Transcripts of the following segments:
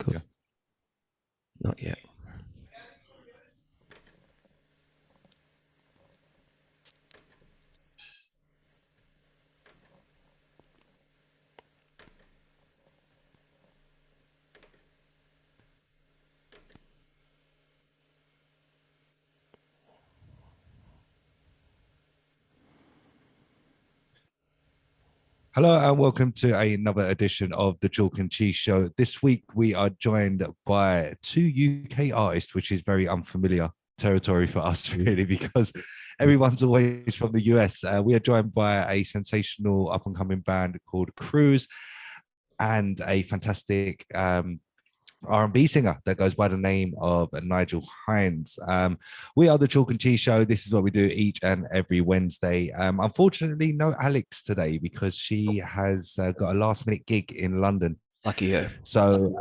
Cool. Yeah. Not yet. Hello and welcome to another edition of the Chalk and Cheese Show. This week we are joined by two UK artists, which is very unfamiliar territory for us, really, because everyone's always from the US. We are joined by a sensational up-and-coming band called Cruz and a fantastic R&B singer that goes by the name of Nigel Hinds. We are the Chalk and Cheese Show. This is what we do each and every Wednesday. Unfortunately, no Alex today because she has got a last-minute gig in London. Lucky her. So,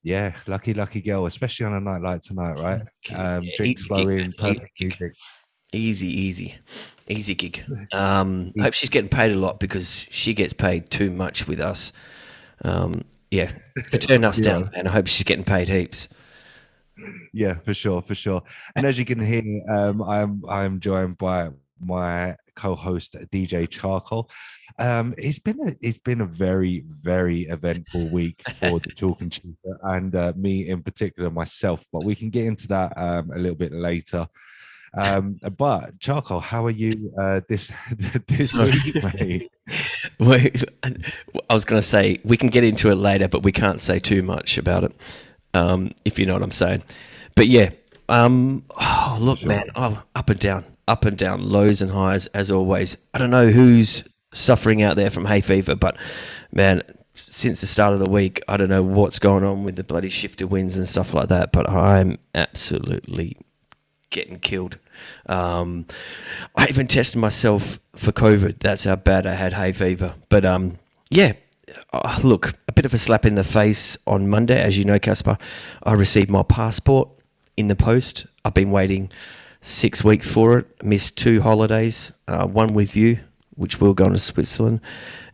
yeah, lucky girl, especially on a night like tonight, right? Drinks Easy gig, flowing, man. Easy perfect gig. music. Easy gig. Hope she's getting paid a lot because she gets paid too much with us. Yeah, to turn us Yeah. down, and I hope she's getting paid heaps. Yeah, for sure, for sure. And as you can hear, I'm joined by my co-host DJ Charcoal. It's been a very eventful week for the Chalk and Cheese and me in particular myself, but we can get into that a little bit later. But Charcoal, how are you this this week, mate? Wait, I was going to say we can get into it later, but we can't say too much about it, if you know what I'm saying. But yeah, oh look, Sure. man, up and down, lows and highs as always. I don't know who's suffering out there from hay fever, but man, since the start of the week, I don't know what's going on with the bloody shifter winds and stuff like that. But I'm absolutely getting killed. I even tested myself for COVID. That's how bad I had hay fever. But yeah, look, a bit of a slap in the face on Monday. As you know, Caspar, I received my passport in the post. I've been waiting 6 weeks for it. Missed 2 holidays, one with you, which we're going to Switzerland,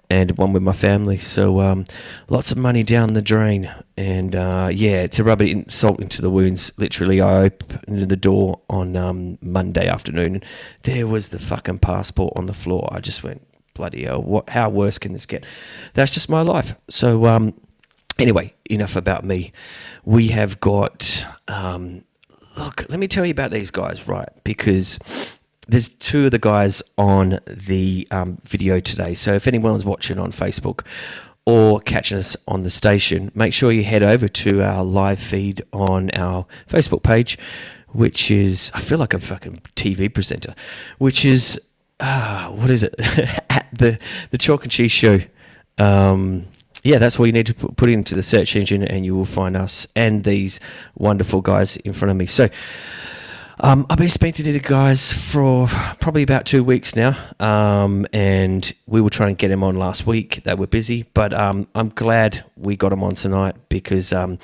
and one with my family. So lots of money down the drain. And yeah, to rub salt into the wounds, literally, I opened the door on Monday afternoon, and there was the fucking passport on the floor. I just went, bloody hell, how worse can this get? That's just my life. So anyway, enough about me. We have got, look, let me tell you about these guys, right? Because there's 2 of the guys on the video today. So if anyone's watching on Facebook or catching us on the station, make sure you head over to our live feed on our Facebook page, which is, I feel like a fucking TV presenter, which is, what is it? At the Chalk and Cheese Show. Yeah, that's what you need to put into the search engine, and you will find us and these wonderful guys in front of me. So I've been speaking to the guys for probably about 2 weeks now, and we were trying to get them on last week. They were busy, but I'm glad we got them on tonight because I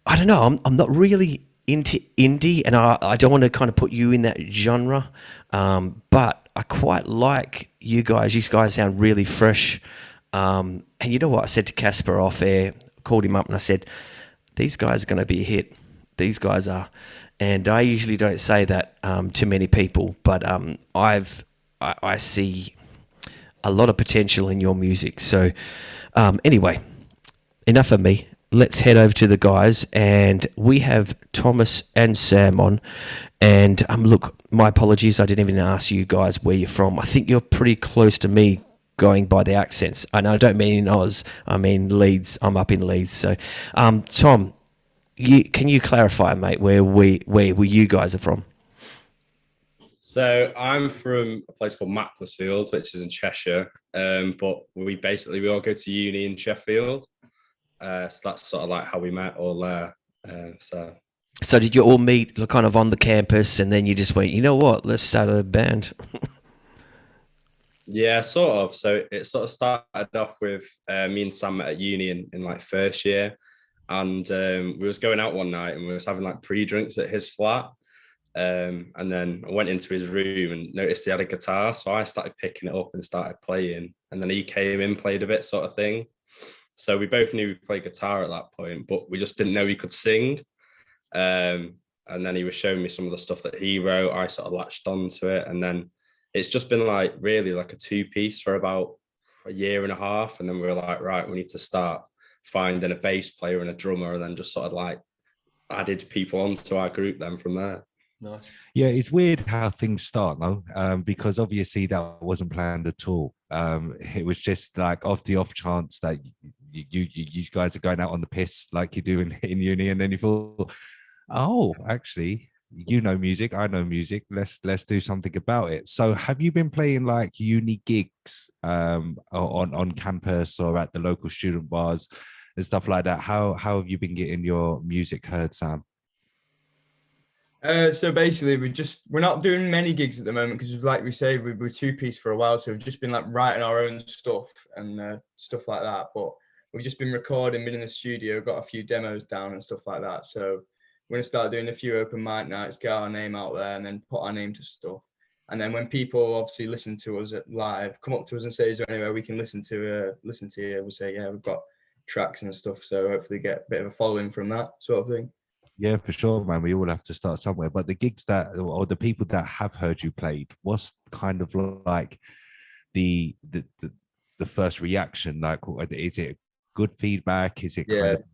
don't know, I'm not really into indie, and I don't want to kind of put you in that genre, but I quite like you guys. You guys sound really fresh. And you know what I said to Casper off air? Called him up and I said, these guys are going to be a hit. These guys are. And I usually don't say that to many people, but I see a lot of potential in your music. So anyway, enough of me. Let's head over to the guys, and we have Thomas and Sam on. And look, my apologies, I didn't even ask you guys where you're from. I think you're pretty close to me going by the accents. And I don't mean in Oz, I mean Leeds. I'm up in Leeds. So Tom, can you clarify, mate, where you guys are from? So I'm from a place called Macclesfield, which is in Cheshire, but we all go to uni in Sheffield. So that's sort of like how we met all there. So did you all meet kind of on the campus, and then you just went, you know what, let's start a band? Yeah, sort of. So it sort of started off with me and Sam met at uni in like first year, and we was going out one night and we was having like pre-drinks at his flat. And then I went into his room and noticed he had a guitar. So I started picking it up and started playing. And then he came in, played a bit sort of thing. So we both knew we played guitar at that point, but we just didn't know he could sing. And then he was showing me some of the stuff that he wrote. I sort of latched onto it. And then it's just been like really like a two-piece for about a year and a half. And then we were like, right, we need to start finding a bass player and a drummer, and then just sort of like added people onto our group then from there. Nice. Yeah, it's weird how things start, no? Because obviously that wasn't planned at all. It was just like off the off chance that you guys are going out on the piss like you do in uni, and then you thought, oh, actually, you know music, I know music. Let's do something about it. So, have you been playing like uni gigs on campus or at the local student bars and stuff like that? How have you been getting your music heard, Sam? So basically, we're not doing many gigs at the moment because, like we say, we were two-piece for a while, so we've just been like writing our own stuff and stuff like that. But we've just been recording, been in the studio, got a few demos down and stuff like that. So we're gonna start doing a few open mic nights, get our name out there, and then put our name to stuff. And then when people obviously listen to us live, come up to us and say, "Is there anywhere we can listen to you?" We'll say, "Yeah, we've got tracks and stuff." So hopefully get a bit of a following from that sort of thing. Yeah, for sure, man. We all have to start somewhere. But the gigs that, or the people that have heard you played, what's kind of like the first reaction? Like, is it good feedback? Is it kind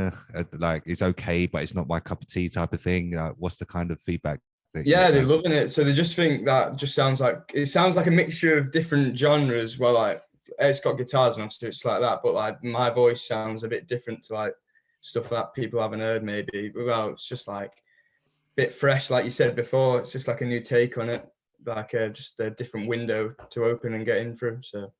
of like it's okay, but it's not my cup of tea type of thing? What's the kind of feedback? Yeah, they're loving it. So they just think that just sounds like a mixture of different genres. Well, like it's got guitars and obviously it's like that, but like my voice sounds a bit different to like stuff that people haven't heard maybe. Well, it's just like a bit fresh, like you said before. It's just like a new take on it, like just a different window to open and get in through. So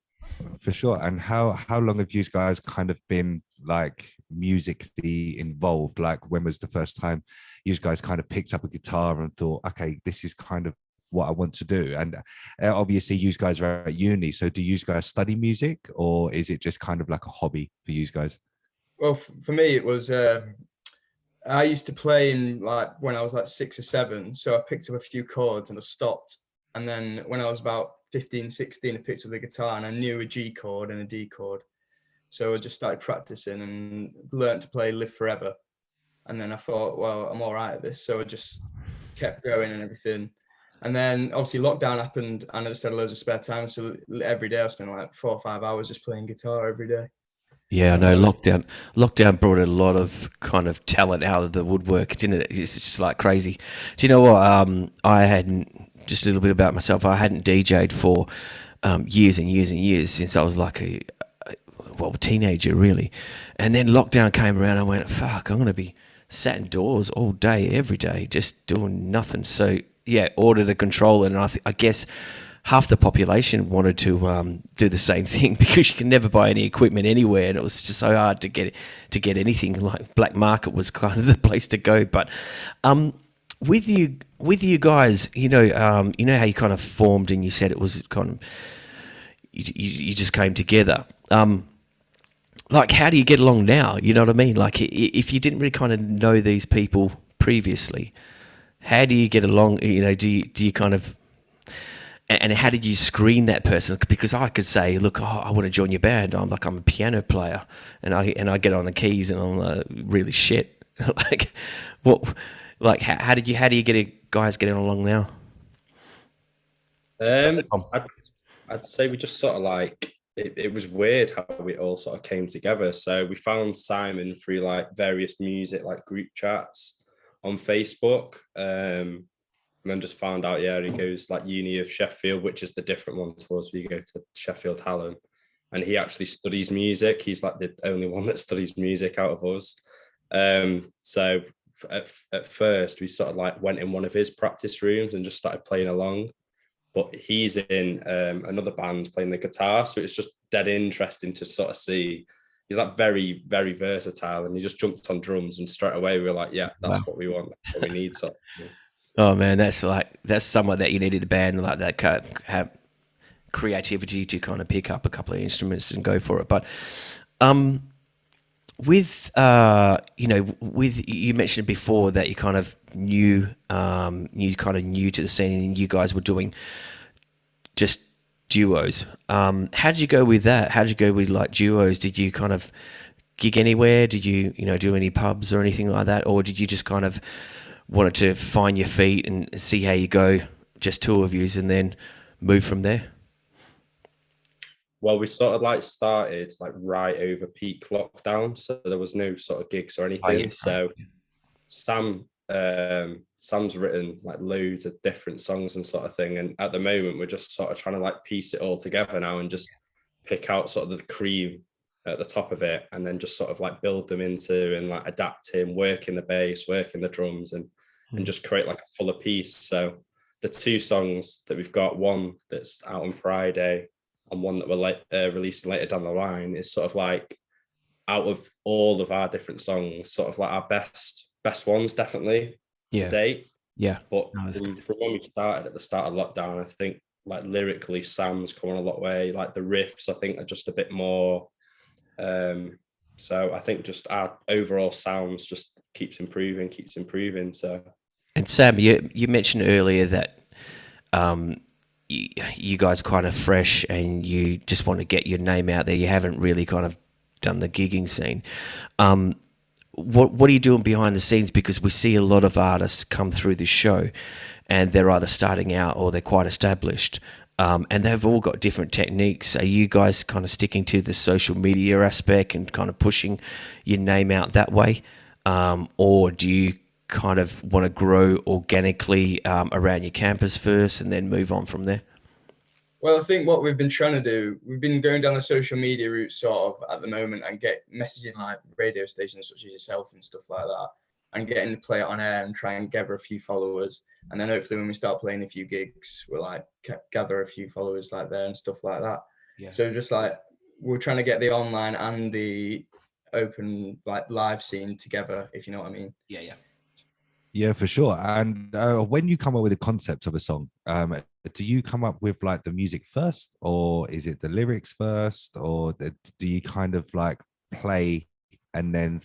for sure. And how long have you guys kind of been like musically involved? Like, when was the first time you guys kind of picked up a guitar and thought, okay, this is kind of what I want to do? And obviously you guys are at uni, so do you guys study music, or is it just kind of like a hobby for you guys? well, for me it was I used to play in like when I was like 6 or 7, so I picked up a few chords and I stopped, and then when I was about 15, 16, I picked up the guitar and I knew a G chord and a D chord, so I just started practicing and learned to play Live Forever. And then I thought, well, I'm all right at this, so I just kept going and everything. And then obviously lockdown happened and I just had loads of spare time, so every day I spent like 4 or 5 hours just playing guitar every day. Yeah, I know. Lockdown brought a lot of kind of talent out of the woodwork, didn't it? It's just like crazy. Do you know what? I hadn't, just a little bit about myself. I hadn't DJ'd for years and years and years since I was like a teenager, really. And then lockdown came around. I went, fuck, I'm going to be sat indoors all day, every day, just doing nothing. So yeah, ordered a controller, and I guess half the population wanted to do the same thing because you can never buy any equipment anywhere, and it was just so hard to get anything. Like black market was kind of the place to go. But with you guys, you know how you kind of formed, and you said it was kind of you just came together. Like, how do you get along now? You know what I mean? Like, if you didn't really kind of know these people previously, how do you get along? You know, do you kind of, and how did you screen that person? Because I could say, look, I want to join your band. I'm a piano player, and I get on the keys, and I'm really shit. Like, what? Like, how do you get guys getting along now? I'd say we just sort of like it was weird how we all sort of came together. So we found Simon through like various music like group chats on Facebook. And then just found out, yeah, he goes like Uni of Sheffield, which is the different one to us. We go to Sheffield Hallam, and he actually studies music. He's like the only one that studies music out of us. So at first we sort of like went in one of his practice rooms and just started playing along. But he's in another band playing the guitar, so it's just dead interesting to sort of see. He's like very, very versatile, and he just jumped on drums, and straight away we were like, yeah, that's what we want, that's what we need. So, oh man, that's someone that you need in the band, like that have creativity to kind of pick up a couple of instruments and go for it. But with you mentioned before that you kind of new to the scene, and you guys were doing just duos. How did you go with that? How did you go with like duos? Did you kind of gig anywhere? Did you do any pubs or anything like that, or did you just kind of wanted to find your feet and see how you go, just two of yous, and then move from there? Well, we sort of like started like right over peak lockdown, so there was no sort of gigs or anything. So Sam's written like loads of different songs and sort of thing, and at the moment we're just sort of trying to like piece it all together now and just pick out sort of the cream at the top of it, and then just sort of like build them into and like adapt him, work in the bass, work in the drums, and just create like a fuller piece. So the two songs that we've got, one that's out on Friday and one that we're releasing later down the line, is sort of like out of all of our different songs, sort of like our best ones definitely to date. Yeah. But from when we started at the start of lockdown, I think like lyrically Sam's come on a lot way. Like the riffs I think are just a bit more so I think just our overall sounds just keeps improving. So, and Sam, you mentioned earlier that you guys are kind of fresh and you just want to get your name out there. You haven't really kind of done the gigging scene. What are you doing behind the scenes? Because we see a lot of artists come through this show and they're either starting out or they're quite established. And they've all got different techniques. Are you guys kind of sticking to the social media aspect and kind of pushing your name out that way? Or do you kind of want to grow organically around your campus first and then move on from there? Well, I think what we've been trying to do, we've been going down the social media route sort of at the moment and get messaging like radio stations such as yourself and stuff like that, and getting to play it on air and try and gather a few followers. And then hopefully when we start playing a few gigs, we'll like gather a few followers like there and stuff like that. Yeah. So just like we're trying to get the online and the open like live scene together, if you know what I mean. Yeah, for sure. And when you come up with a concept of a song, do you come up with like the music first, or is it the lyrics first, or do you kind of like play and then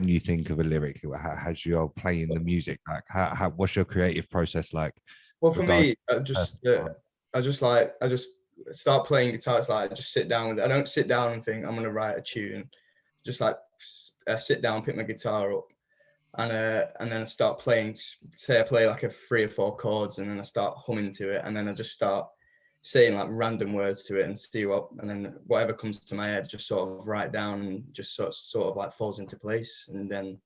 you think of a lyric as you're playing the music? Like how what's your creative process like? Well, for me, I just start playing guitar. It's like I just sit down with it. I don't sit down and think I'm gonna write a tune. Just like sit down, pick my guitar up, and then I start playing. Say I play like a 3 or 4 chords, and then I start humming to it, and then I just start saying like random words to it and see and then whatever comes to my head, just sort of write down, and just sort of like falls into place, and then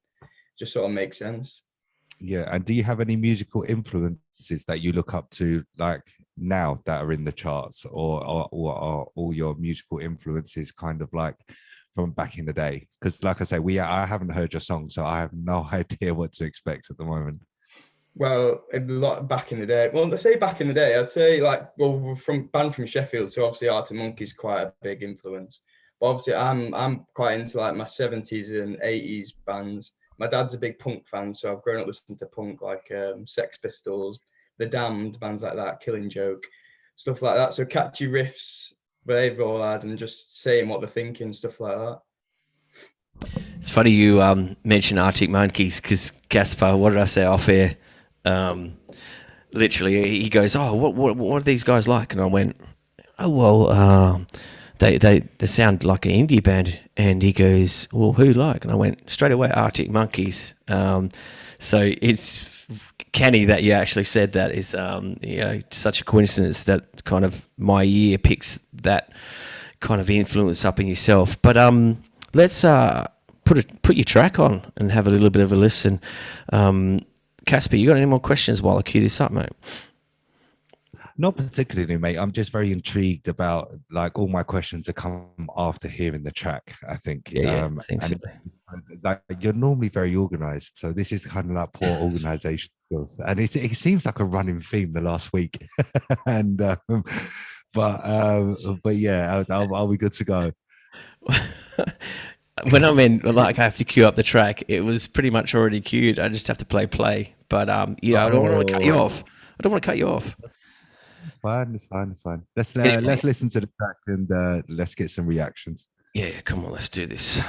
just sort of makes sense. Yeah. And do you have any musical influences that you look up to like now that are in the charts, or are all your musical influences kind of like from back in the day? Because like I say, I haven't heard your song, so I have no idea what to expect at the moment. Well, a lot back in the day. Well, I say back in the day, I'd say like, well, we're from Sheffield, so obviously Arctic Monkeys quite a big influence. But obviously, I'm quite into like my 70s and 80s bands. My dad's a big punk fan, so I've grown up listening to punk, like Sex Pistols, The Damned, bands like that, Killing Joke, stuff like that. So catchy riffs they've all had, and just saying what they're thinking, stuff like that. It's funny you mention Arctic Monkeys, because Caspar, what did I say off air? Literally, he goes, "Oh, what are these guys like?" And I went, "Oh well, they sound like an indie band." And he goes, "Well, who like?" And I went straight away, Arctic Monkeys. So it's canny that you actually said that. Is such a coincidence that kind of my ear picks that kind of influence up in yourself. But let's put your track on and have a little bit of a listen. Caspar, you got any more questions while I cue this up, mate? Not particularly, mate. I'm just very intrigued about like all my questions that come after hearing the track, I think. I think so. Like you're normally very organized, so this is kind of like poor organization skills, and it seems like a running theme the last week. And but yeah, are we good to go? When I'm in, like, I have to queue up the track, it was pretty much already queued. I just have to play. But I don't want to cut you off. It's fine. Let's listen to the track and let's get some reactions. Yeah, come on, let's do this.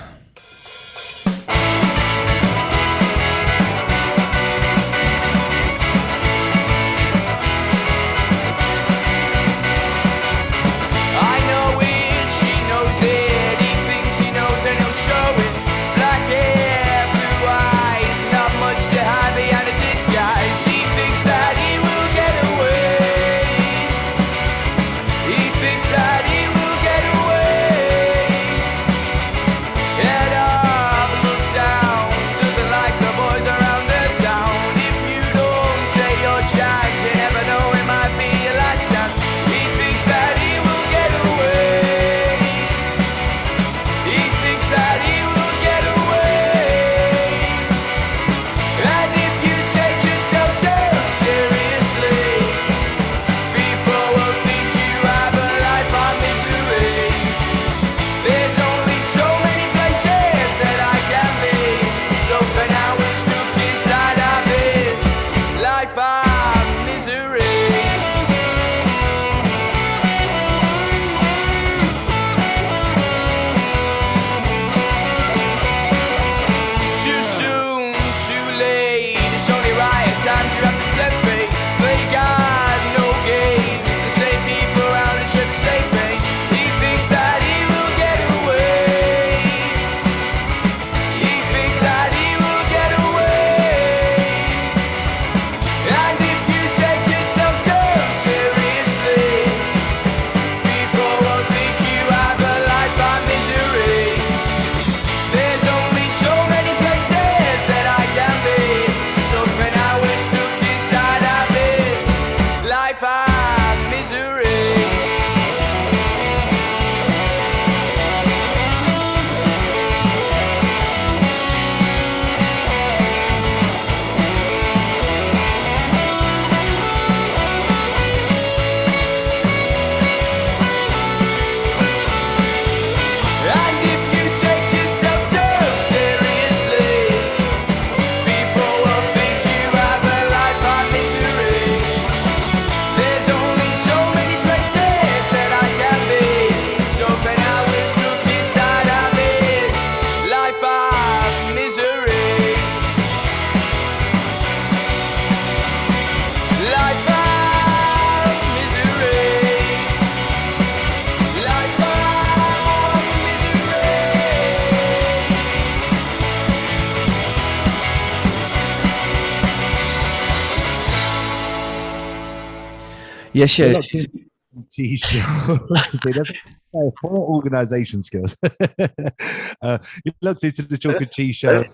Yes, You're yeah. locked in Cheese Show. See, that's poor organisation skills. You looked into the Chalk and Cheese Show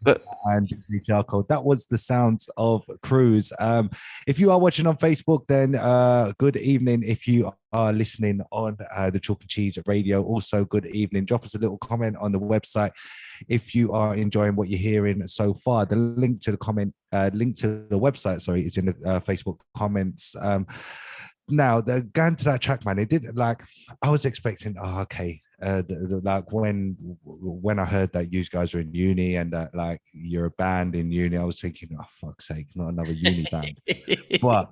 But and the charcoal. That was the sounds of Cruz. If you are watching on Facebook, then good evening. If you are listening on the Chalk and Cheese Radio, also good evening. Drop us a little comment on the website if you are enjoying what you're hearing so far. The link to the website, sorry, is in the Facebook comments. Now, going to that track, man, it did like I was expecting. Oh, okay. Like when I heard that you guys are in uni and that like you're a band in uni, I was thinking, oh fuck's sake, not another uni band. But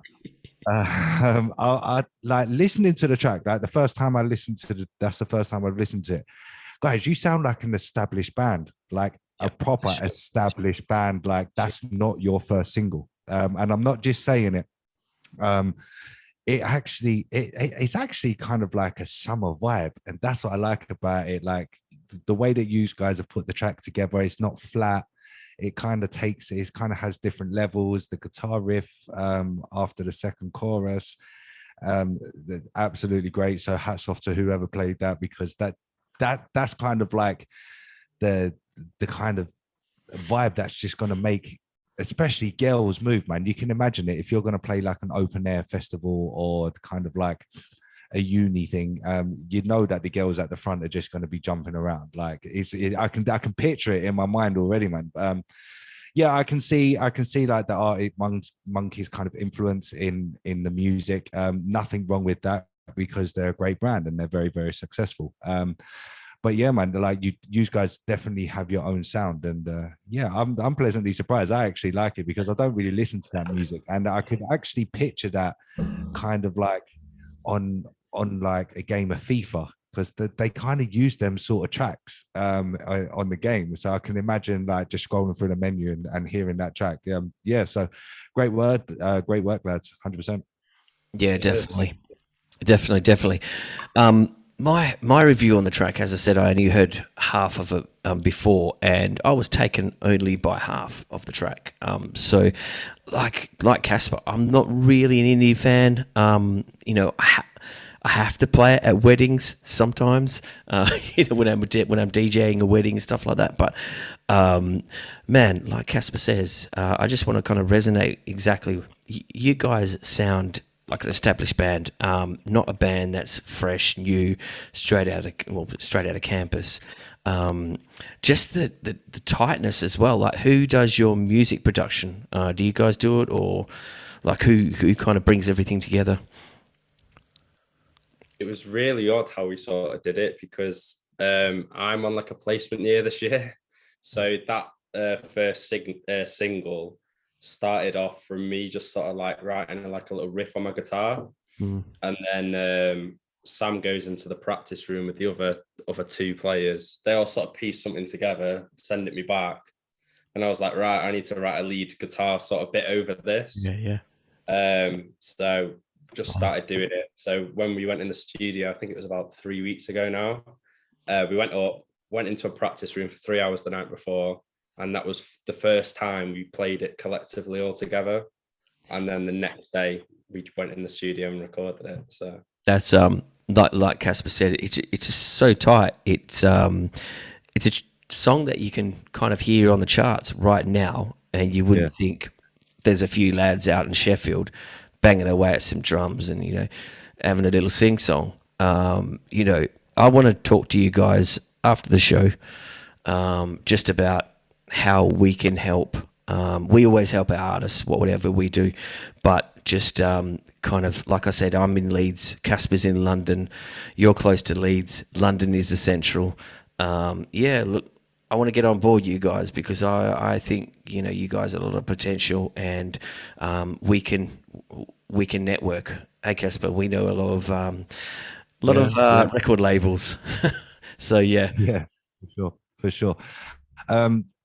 I like listening to the track. Like the first time I listened to that's the first time I've listened to it. Guys, you sound like an established band, like a proper established band. Like that's not your first single, and I'm not just saying it. It's actually kind of like a summer vibe, and that's what I like about it. Like the way that you guys have put the track together, it's not flat. It kind of has different levels. The guitar riff after the second chorus, absolutely great. So hats off to whoever played that, because that's kind of like the kind of vibe that's just going to make especially girls move, man. You can imagine it if you're going to play like an open air festival or kind of like a uni thing. You know that the girls at the front are just going to be jumping around. Like I can picture it in my mind already, man. Yeah, I can see like the Arctic Monkeys kind of influence in the music. Nothing wrong with that, because they're a great brand and they're very, very successful. But yeah, man, like you guys definitely have your own sound, and yeah, I'm pleasantly surprised. I actually like it because I don't really listen to that music, and I could actually picture that kind of like on like a game of FIFA, because they kind of use them sort of tracks on the game. So I can imagine like just scrolling through the menu and hearing that track. Yeah, so great work, lads, 100%. Yeah, definitely. My review on the track, as I said, I only heard half of it before, and I was taken only by half of the track. So, like Casper, I'm not really an indie fan. You know, I have to play it at weddings sometimes. You know, when I'm DJing a wedding and stuff like that. But man, like Casper says, I just want to kind of resonate exactly. You guys sound like an established band, not a band that's fresh, new, straight out of campus. Just the tightness as well. Like, who does your music production? Do you guys do it, or like who kind of brings everything together? It was really odd how we sort of did it, because I'm on like a placement year this year, so that first single started off from me just sort of like writing like a little riff on my guitar, and then Sam goes into the practice room with the other two players. They all sort of piece something together, send it me back, and I was like, right, I need to write a lead guitar sort of bit over this. So just started doing it. So when we went in the studio, I think it was about 3 weeks ago now, we went into a practice room for 3 hours the night before, and that was the first time we played it collectively all together. And then the next day we went in the studio and recorded it. So that's like Casper said, it's just so tight. It's a song that you can kind of hear on the charts right now, and you wouldn't think there's a few lads out in Sheffield banging away at some drums and, you know, having a little sing song. You know, I want to talk to you guys after the show, just about how we can help. We always help our artists, whatever we do, but just kind of, like I said, I'm in Leeds, Casper's in London, you're close to Leeds, London is the central. Yeah, look, I want to get on board you guys, because I think, you know, you guys have a lot of potential, and we can network. Hey Casper, we know a lot of record labels. So yeah, for sure.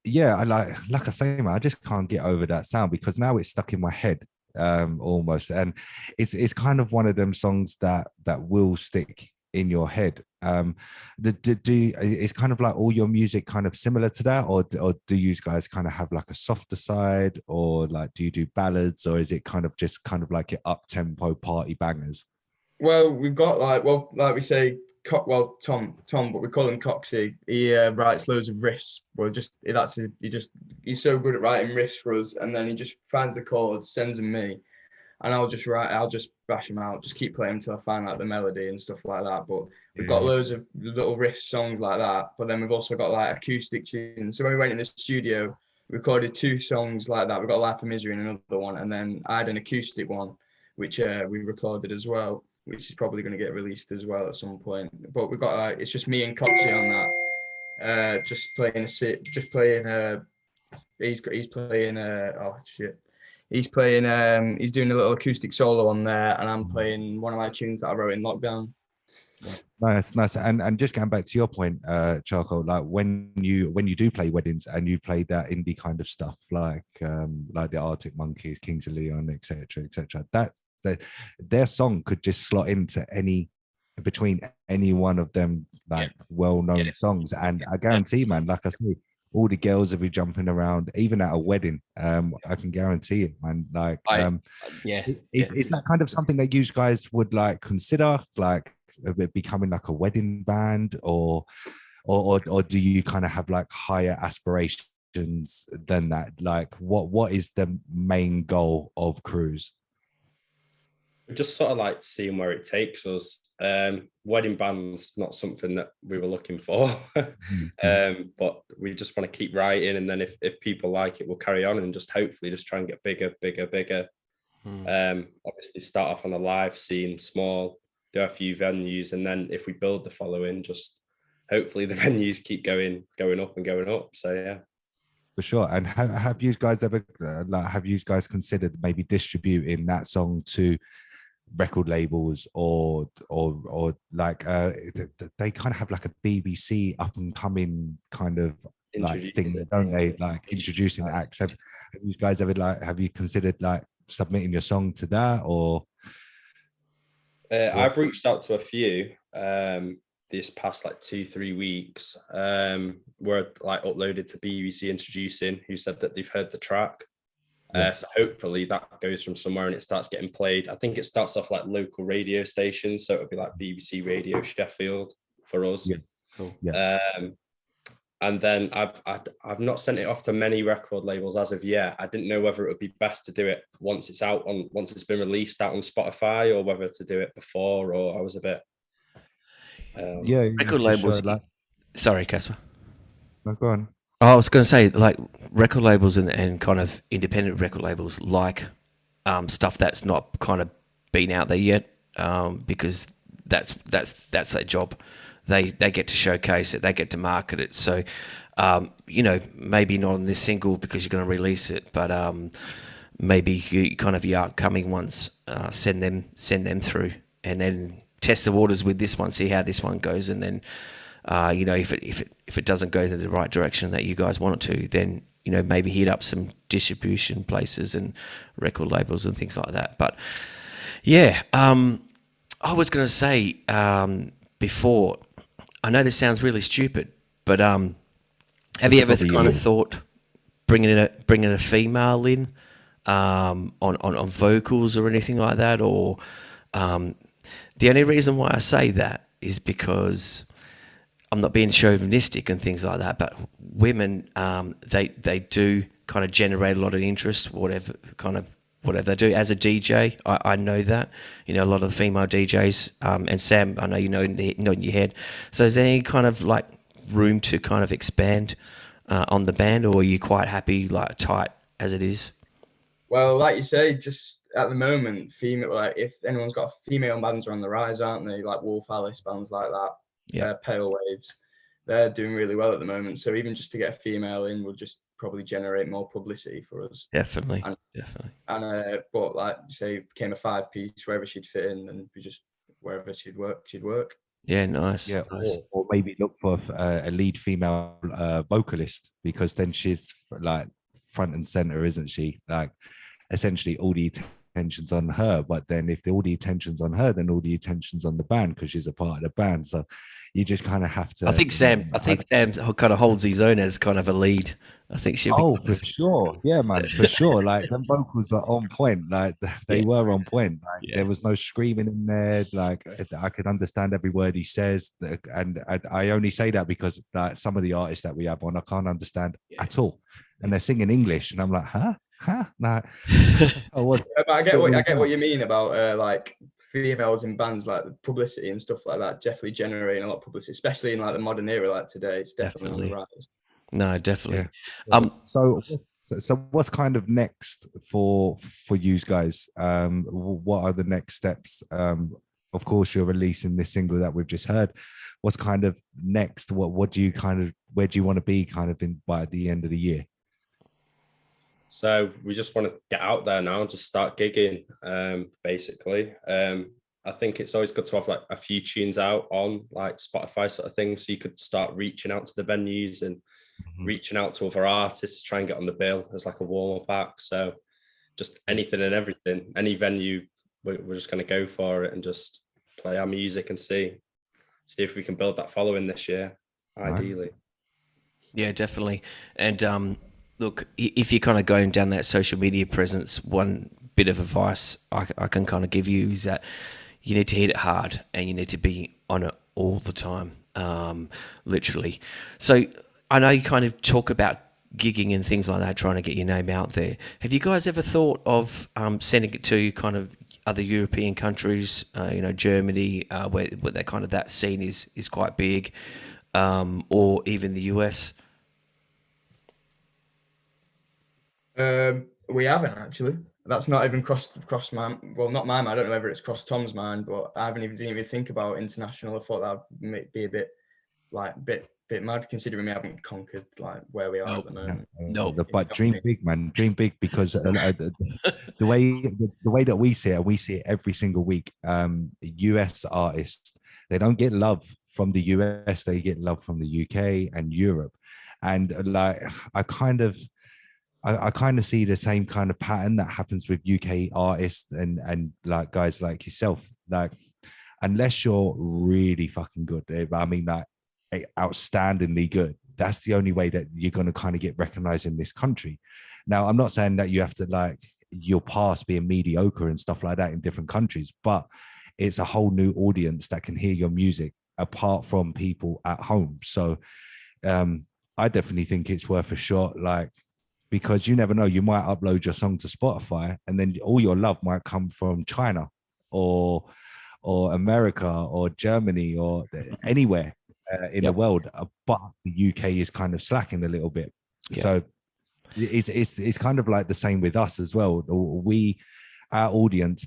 Yeah, I like I say, man, I just can't get over that sound, because now it's stuck in my head almost, and it's kind of one of them songs that will stick in your head. It's kind of like all your music kind of similar to that, or do you guys kind of have like a softer side, or like do you do ballads, or is it kind of just kind of like your up tempo party bangers? Well, we've got like we say, Tom, but we call him Coxie. He writes loads of riffs. Well, he's so good at writing riffs for us, and then he just finds the chords, sends them me, and I'll just bash them out, just keep playing until I find like the melody and stuff like that. But we've got loads of little riff songs like that. But then we've also got like acoustic tunes. So when we went in the studio, we recorded 2 songs like that. We've got Life of Misery and another one, and then I had an acoustic one, which we recorded as well, which is probably going to get released as well at some point. But we've got it's just me and Coxie on that, just playing he's playing oh shit. He's playing, he's doing a little acoustic solo on there, and I'm playing one of my tunes that I wrote in lockdown. Nice. And just going back to your point, Charcoal, like when you do play weddings and you play that indie kind of stuff, like the Arctic Monkeys, Kings of Leon, etc., that their song could just slot into between any one of them, like well-known songs, and I guarantee, man, like I say, all the girls will be jumping around, even at a wedding. I can guarantee it, man. Like, is that kind of something that you guys would like consider, like becoming like a wedding band, or do you kind of have like higher aspirations than that? Like, what is the main goal of Cruz? We're just sort of like seeing where it takes us. Wedding band's not something that we were looking for, but we just want to keep writing, and then if people like it, we'll carry on and just hopefully just try and get bigger. Obviously start off on a live scene, small, do a few venues, and then if we build the following, just hopefully the venues keep going up. So yeah. For sure. And have you guys ever considered maybe distributing that song to record labels, or like they kind of have like a BBC up and coming kind of like thing, don't they? Like introducing acts. Have you guys ever have you considered like submitting your song to that, or? I've reached out to a few this past like 2-3 weeks, were like uploaded to BBC Introducing, who said that they've heard the track. So hopefully that goes from somewhere and it starts getting played. I think it starts off like local radio stations, so it would be like BBC Radio Sheffield for us. Cool. And then I've not sent it off to many record labels as of yet. I didn't know whether it would be best to do it once it's been released out on Spotify, or whether to do it before, or I was a bit record labels. Sorry, Casper. No, go on. I was going to say, like, record labels and kind of independent record labels like stuff that's not kind of been out there yet, because that's their job. They get to showcase it, they get to market it. So, maybe not on this single because you're going to release it, but maybe your upcoming ones, send them through, and then test the waters with this one, see how this one goes, and then. If it doesn't go in the right direction that you guys want it to, then maybe hit up some distribution places and record labels and things like that. But yeah, I was going to say before, I know this sounds really stupid, but have you ever kind of thought bringing a female in on vocals or anything like that? Or the only reason why I say that is because I'm not being chauvinistic and things like that, but women, they do kind of generate a lot of interest, whatever they do. As a DJ, I know that, a lot of the female DJs, and Sam, I know you know in your head. So is there any kind of like room to kind of expand on the band, or are you quite happy, like tight as it is? Well, like you say, just at the moment, female, like if anyone's got female bands are on the rise, aren't they? Like Wolf Alice, bands like that. Yeah, Pale Waves, they're doing really well at the moment. So even just to get a female in will just probably generate more publicity for us. Definitely. And but like say, became a 5-piece wherever she'd fit in, and we just wherever she'd work. Yeah, nice. Yeah, nice. Or maybe look for a lead female vocalist, because then she's like front and center, isn't she? Like essentially all the attention's on her, but then if all the attention's on her, then all the attention's on the band because she's a part of the band. So you just kind of have to. I think Sam kind of holds his own as kind of a lead. I think she'll be. Oh, for sure. Yeah, man, for sure. Like them vocals are on point. Like they Yeah. were on point. Like Yeah. there was no screaming in there. Like I could understand every word he says. And I only say that because like some of the artists that we have on, I can't understand at all. And they're singing English, and I'm like, huh? Nah. But I get what you mean about like females in bands, like publicity and stuff like that, definitely generating a lot of publicity, especially in like the modern era like today. It's definitely on the rise. No, definitely. Yeah. So what's kind of next for you guys? What are the next steps? Of course, you're releasing this single that we've just heard. What's kind of next? What do you kind of, where do you want to be kind of in by the end of the year? So we just want to get out there now, just start gigging, basically. I think it's always good to have like a few tunes out on like Spotify sort of thing, so you could start reaching out to the venues and reaching out to other artists to try and get on the bill as like a warm-up act. So just anything and everything, any venue, we're just going to go for it and just play our music and see if we can build that following this year, ideally. Yeah, definitely. And look, if you're kind of going down that social media presence, one bit of advice I can kind of give you is that you need to hit it hard and you need to be on it all the time, literally. So I know you kind of talk about gigging and things like that, trying to get your name out there. Have you guys ever thought of sending it to kind of other European countries, Germany, where that kind of that scene is quite big, or even the US? We haven't actually. That's not even crossed my, well, not my mind. I don't know whether it's crossed Tom's mind, but I didn't even think about international. I thought that would be a bit mad, considering we haven't conquered like where we are at the moment. No, but dream big, man. Dream big, because the way that we see it every single week. US artists, they don't get love from the US, they get love from the UK and Europe, and like I kind of see the same kind of pattern that happens with UK artists and like guys like yourself. Like, unless you're really fucking good, I mean, like outstandingly good, that's the only way that you're going to kind of get recognized in this country. Now, I'm not saying that you have to like your past being mediocre and stuff like that in different countries, but it's a whole new audience that can hear your music apart from people at home. So I definitely think it's worth a shot, like, because you never know, you might upload your song to Spotify and then all your love might come from China or America or Germany or anywhere in the world, but the UK is kind of slacking a little bit. So it's kind of like the same with us as well. Our audience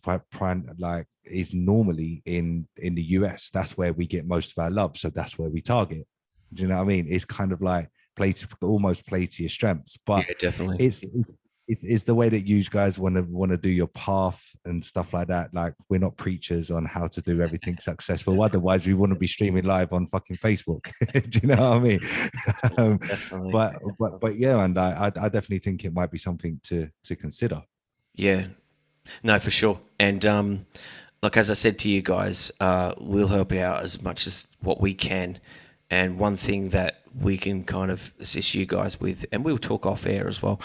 like is normally in the US. That's where we get most of our love, so that's where we target. Do you know what I mean? It's kind of like almost play to your strengths, but definitely it's the way that you guys want to do your path and stuff like that. Like, we're not preachers on how to do everything successful, otherwise we wouldn't be streaming live on fucking Facebook. Do you know what I mean? But yeah, and I definitely think it might be something to consider. Yeah, no, for sure. And like, as I said to you guys, we'll help you out as much as what we can. And one thing that we can kind of assist you guys with, and we'll talk off air as well,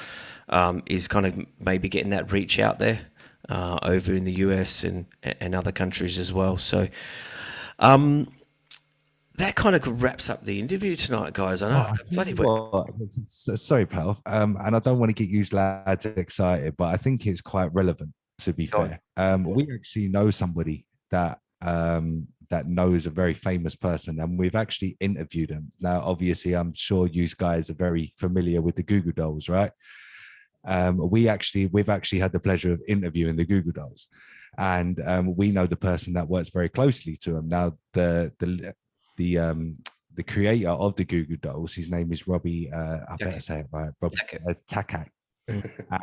is kind of maybe getting that reach out there over in the US and other countries as well. So that kind of wraps up the interview tonight, guys. I know. Sorry, pal. And I don't want to get you lads excited, but I think it's quite relevant, to be fair. We actually know somebody that knows a very famous person, and we've actually interviewed him. Now, obviously, I'm sure you guys are very familiar with the Goo Goo Dolls, right? We've actually had the pleasure of interviewing the Goo Goo Dolls, and we know the person that works very closely to him. Now, the creator of the Goo Goo Dolls, his name is Robbie. I better say it right, Robbie Takak.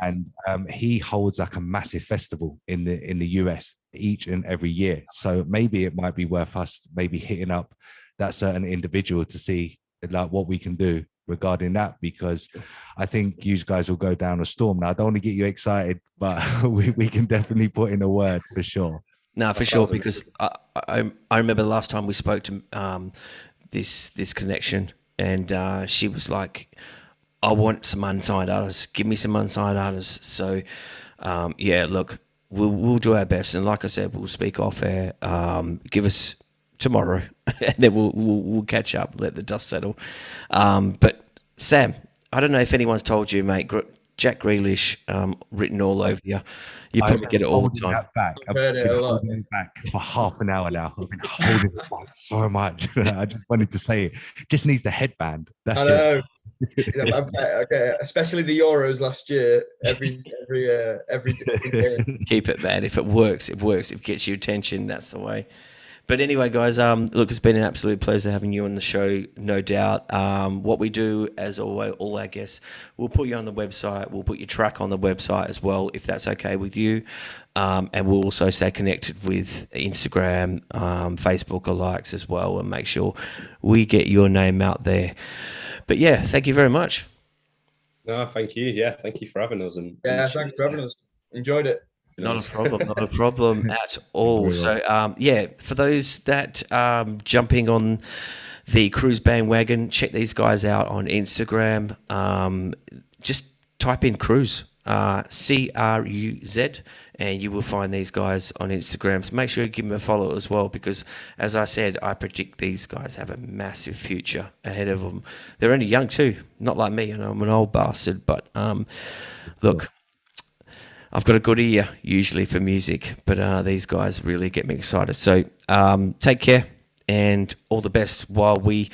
And he holds like a massive festival in the US each and every year. So maybe it might be worth us maybe hitting up that certain individual to see like what we can do regarding that, because I think you guys will go down a storm. Now, I don't want to get you excited, but we can definitely put in a word for sure. No, for sure, because I remember the last time we spoke to this connection, and she was like, I want some unsigned artists. Give me some unsigned artists. So, yeah, look, we'll do our best, and like I said, we'll speak off air. Give us tomorrow, and then we'll catch up, let the dust settle. But Sam, I don't know if anyone's told you, mate. Jack Grealish written all over you. You probably get it all the time. That back. I've heard it a lot. Holding it back for half an hour now. I've been holding it back so much. I just wanted to say it. Just needs the headband. That's I know. Okay, especially the Euros last year. Every day. Keep it, man. If it works, it works. If it gets your attention, that's the way. But anyway, guys, look, it's been an absolute pleasure having you on the show, no doubt. What we do, as always, all our guests, we'll put you on the website. We'll put your track on the website as well, if that's okay with you. And we'll also stay connected with Instagram, Facebook alikes as well, and make sure we get your name out there. But yeah, thank you very much. No, thank you. Yeah, thank you for having us. Thanks for having us. Enjoyed it. Not a problem at all. So, yeah, for those that jumping on the Cruz bandwagon, check these guys out on Instagram. Just type in Cruz, CRUZ, and you will find these guys on Instagram. So make sure you give them a follow as well, because, as I said, I predict these guys have a massive future ahead of them. They're only young too, not like me, and I'm an old bastard. But look, I've got a good ear usually for music, but these guys really get me excited. So take care and all the best while we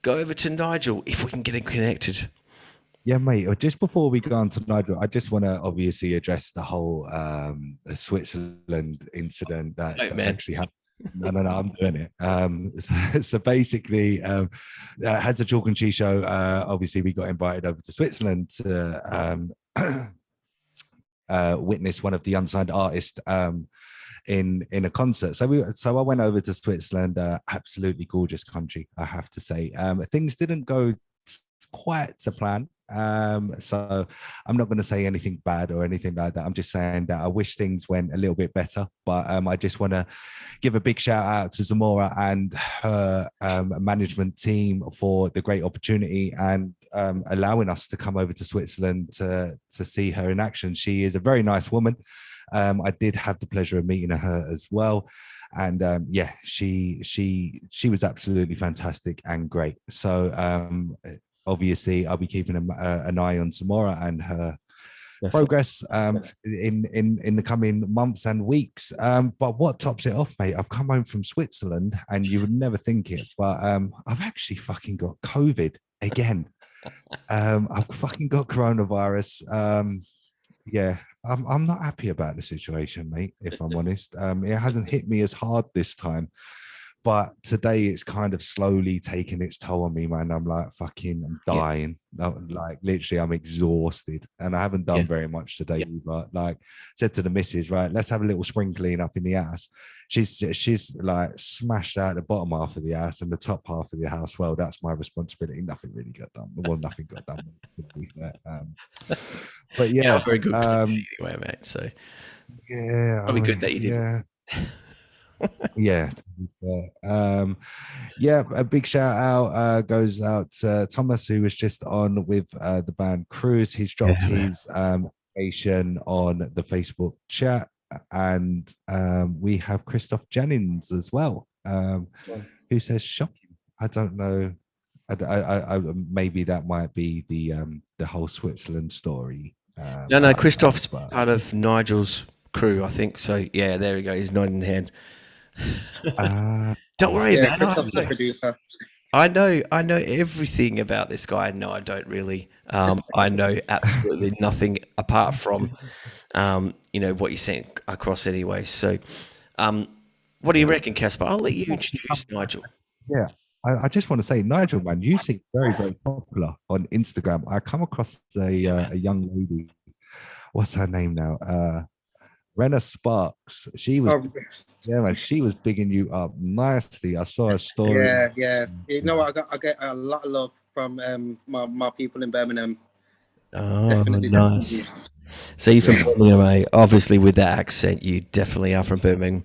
go over to Nigel, if we can get him connected. Yeah, mate. Just before we go on to Nigel, I just want to obviously address the whole Switzerland incident that actually happened. No, I'm doing it. So basically, as a Chalk and Cheese show, obviously we got invited over to Switzerland to witness one of the unsigned artists in a concert. So I went over to Switzerland. Absolutely gorgeous country, I have to say. Things didn't go quite to plan. So I'm not going to say anything bad or anything like that. I'm just saying that I wish things went a little bit better. But I just want to give a big shout out to Zamora and her management team for the great opportunity and allowing us to come over to Switzerland to see her in action. She is a very nice woman. I did have the pleasure of meeting her as well. And yeah, she was absolutely fantastic and great. So obviously, I'll be keeping an eye on Zamora and her progress in the coming months and weeks. But what tops it off, mate? I've come home from Switzerland, and you would never think it, but I've actually fucking got COVID again. I've fucking got coronavirus. Yeah, I'm not happy about the situation, mate, if I'm honest. It hasn't hit me as hard this time. But today it's kind of slowly taking its toll on me, man. I'm like, I'm dying. Like, literally, I'm exhausted. And I haven't done very much today. But like, said to the missus, right, let's have a little spring clean up in the house. She's like smashed out the bottom half of the house and the top half of the house. Well, that's my responsibility. Nothing really got done. Well, nothing got done. But yeah, very good anyway, mate. So yeah, probably good that you did. Yeah. Yeah, a big shout out goes out to Thomas, who was just on with the band Cruz. He's dropped his information on the Facebook chat, and we have Christoph Jennings as well, who says shocking. I don't know. I maybe that might be the whole Switzerland story. No, Christoph's part of Nigel's crew, I think. So yeah, there we go. He's nodding his head. Don't worry, man. I know everything about this guy. No, I don't really. I know absolutely nothing apart from, what you sent across anyway. So, what do you reckon, Casper? I'll let you introduce Nigel. Yeah, I just want to say, Nigel, man, you seem very, very popular on Instagram. I come across a young lady. What's her name now? Renna Sparks. She was, man, she was bigging you up nicely. I saw her story. Yeah. You know what? I get a lot of love from my people in Birmingham. Oh, Definitely. nice. So you're from Birmingham, eh? Obviously, with that accent, you definitely are from Birmingham.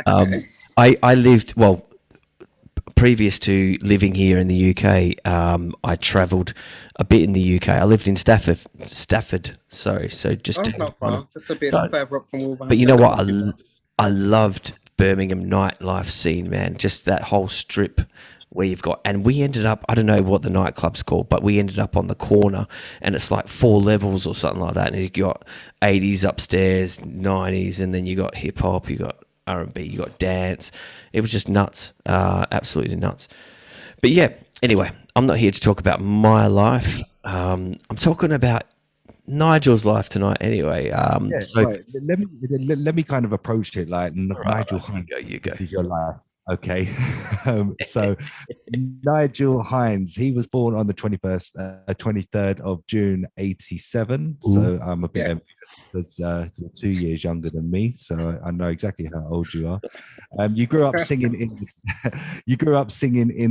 I lived, well, previous to living here in the UK, I travelled a bit in the UK. I lived in Stafford. Sorry, so just It's not far, just a bit No. further up from Wolverhampton. But you know what? I loved Birmingham nightlife scene, man. Just that whole strip where you've got, and we ended up, I don't know what the nightclub's called, but we ended up on the corner, and it's like 4 levels or something like that. And you got 80s upstairs, 90s, and then you got hip hop, you got R&B, you got dance. It was just nuts, absolutely nuts. But yeah, anyway, I'm not here to talk about my life. I'm talking about Nigel's life tonight anyway. Right. Let me kind of approach it like Nigel Hinds. You go. This is your life. Okay. So Nigel Hinds, he was born on the 23rd of June, 87. Ooh. So I'm a bit because you're 2 years younger than me. So I know exactly how old you are. You grew up singing in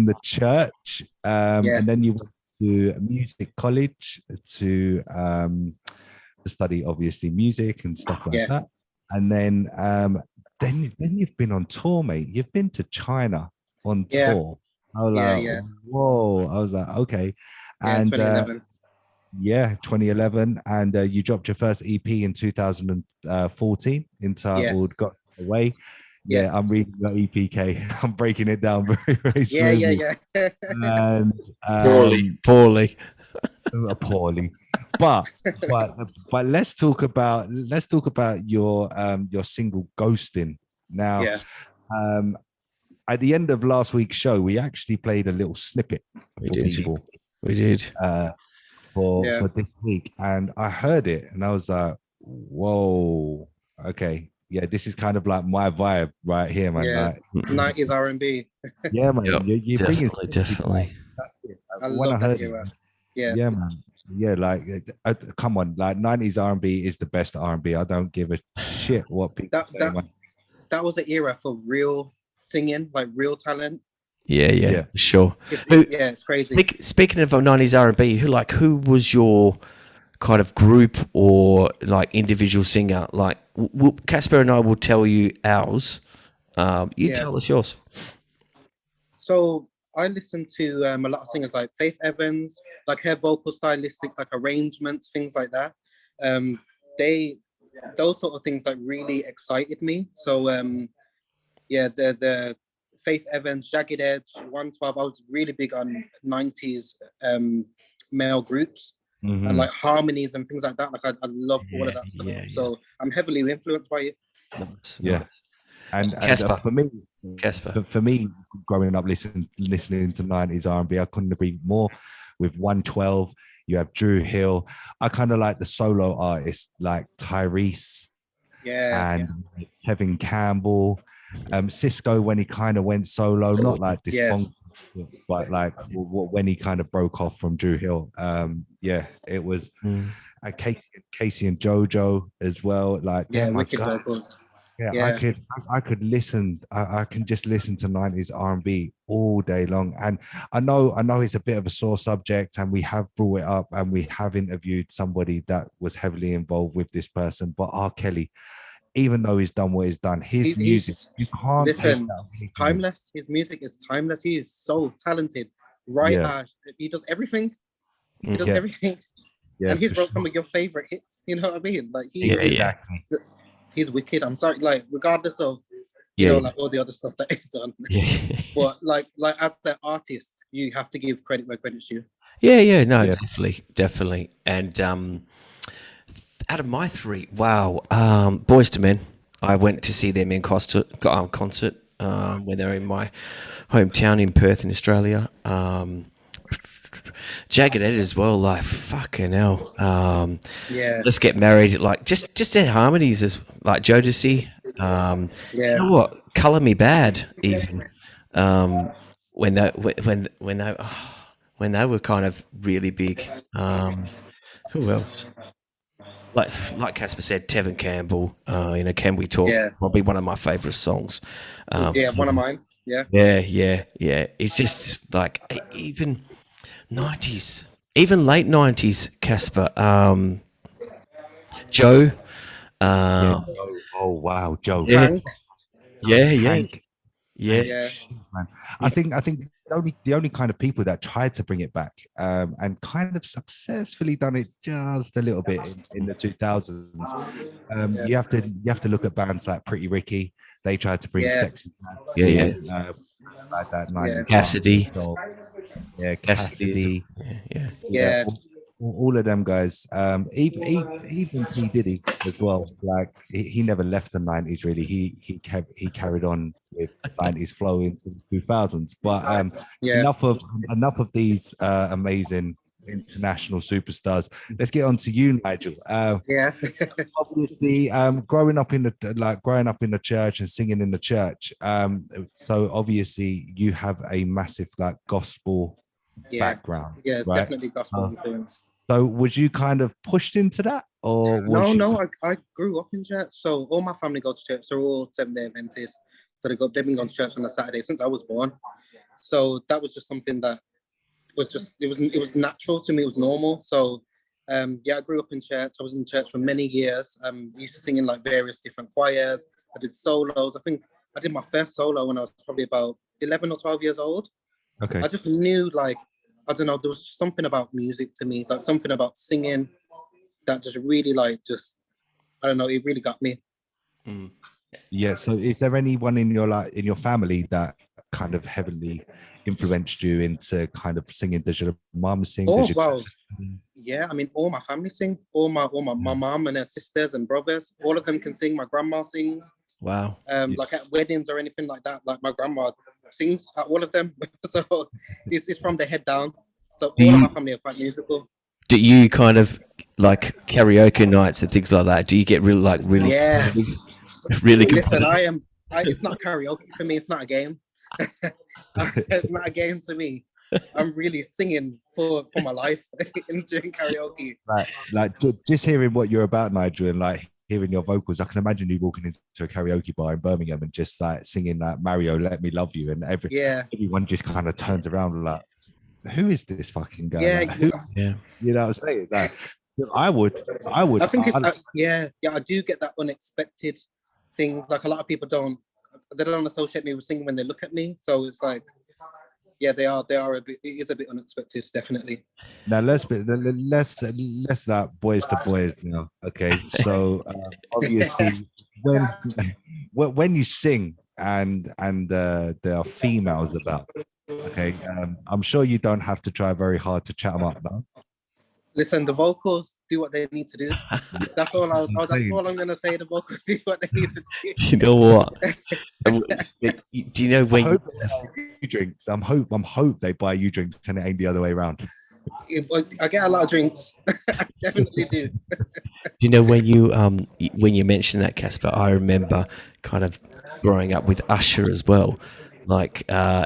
the church. And then you went to music college to study obviously music and stuff like that. And then you've been on tour, mate. You've been to China on tour. I was like, whoa. I was like, okay. And 2011. 2011. And you dropped your first EP in 2014 entitled Got Away. Yeah, I'm reading your EPK. I'm breaking it down very, very slowly. Yeah. And Poorly. Poorly. But let's talk about your single Ghosting. Now, at the end of last week's show, we actually played a little snippet We did. For this week, and I heard it and I was like, whoa, okay. Yeah, this is kind of like my vibe right here, man. Yeah. Like, 90s R&B. yeah, man. Yep, You're definitely. That's it. I When love heard that era. it, yeah, man. Yeah, like, come on, like 90s R&B is the best R&B. I don't give a shit what people say, man. That was the era for real singing, like real talent. Yeah, sure. It's crazy. Speaking of 90s R&B, who was your kind of group or like individual singer? Like Casper and I will tell you ours. Tell us yours. So I listened to a lot of singers like Faith Evans, like her vocal stylistic, like arrangements, things like that. Those sort of things like really excited me. So the Faith Evans, Jagged Edge, 112. I was really big on 90s male groups and like harmonies and things like that. Like I love all of that stuff. So I'm heavily influenced by it. Nice. And for me, growing up listening to 90s R&B, I couldn't agree more. With 112, you have Drew Hill. I kind of like the solo artists like Tyrese and Kevin Campbell. Cisco when he kind of went solo, not like this funk, but like when he kind of broke off from Drew Hill. It was Casey and JoJo as well. Like, wicked vocals. I could listen. I can just listen to 90s R&B all day long. And I know it's a bit of a sore subject, and we have brought it up, and we have interviewed somebody that was heavily involved with this person. But R. Kelly, even though he's done what he's done, his music, you can't listen. Timeless. His music is timeless. He is so talented. He does everything. He does everything. Yeah, and he's wrote some of your favorite hits. You know what I mean? Like he's wicked. I'm sorry, like regardless of like all the other stuff that he's done. But like as the artist, you have to give credit where credit's due. Definitely. And out of my 3, Boyz II Men, I went to see them in concert when they were in my hometown in Perth in Australia. Jagged Edge as well, like fucking hell. Let's Get Married, like just their harmonies as like Jodeci. You know what? Color Me Bad, even when they were kind of really big. Who else? Like Casper said, Tevin Campbell. Can We Talk? Probably one of my favorite songs. One of mine. Yeah. It's just like even 90s, even late 90s, Casper. Joe. Yeah. Oh wow, Joe. Yeah, Tank. Tank. yeah. Yeah. Man. I think the only kind of people that tried to bring it back and kind of successfully done it just a little bit in the 2000s. You have to look at bands like Pretty Ricky. They tried to bring Yeah. sexy Yeah. like that Yeah. 90s Cassidy. yeah, Cassidy. Cassidy. Yeah. Yeah, Yeah. all of them guys. Even P Diddy as well. Like he never left the 90s really. He carried on with 90s flow into the 2000s. But Yeah. enough of these amazing international superstars. Let's get on to you, Nigel. Yeah. Obviously, growing up in the church and singing in the church. So obviously you have a massive like gospel Yeah. background, Yeah. right? Definitely gospel influence. So was you kind of pushed into that, or No, was you? no. I grew up in church, so all my family go to church. They're all Seventh-day Adventists. So they've been going to church on a Saturday since I was born. So that was just something that was just it was natural to me. It was normal. So yeah, I grew up in church. I was in church for many years. Used to sing in like various different choirs. I did solos. I think I did my first solo when I was probably about 11 or 12 years old. Okay. I just knew, like, I don't know, there was something about music to me, like something about singing that just really, like, just, I don't know, it really got me. Yeah. So is there anyone in your family that kind of heavily influenced you into kind of singing? Does your mom sing? Oh, Does your well, yeah, I mean, all my family sing. My mom and her sisters and brothers, all of them can sing. My grandma sings. Wow. Like at weddings or anything like that, like my grandma sings at all of them. So it's from the head down. So all of my family are quite musical. Do you kind of like karaoke nights and things like that? Do you get really Yeah. really good? Listen, it's not karaoke for me. It's not a game. It's not a game to me. I'm really singing for my life during karaoke. Just hearing what you're about, Nigel, and like hearing your vocals, I can imagine you walking into a karaoke bar in Birmingham and just like singing like Mario, Let Me Love You, and everyone just kind of turns around like, who is this fucking guy? Yeah, like, who, Yeah. You know what I'm saying? Like, I would. I think it's yeah. I do get that unexpected thing. Like a lot of people don't associate me with singing when they look at me. So it's like, yeah, they are a bit. It is a bit unexpected, definitely. Now let's that boys to boys now. Okay, so obviously when you sing and there are females about. Okay, I'm sure you don't have to try very hard to chat them up now. Listen, the vocals do what they need to do. That's all. That's all I'm gonna say. The vocals do what they need to do. Do you know what? Do you know when you drinks? I'm hope they buy you drinks and it ain't the other way around. I get a lot of drinks. I definitely do. Do you know when you mentioned that, Casper? I remember kind of growing up with Usher as well. Like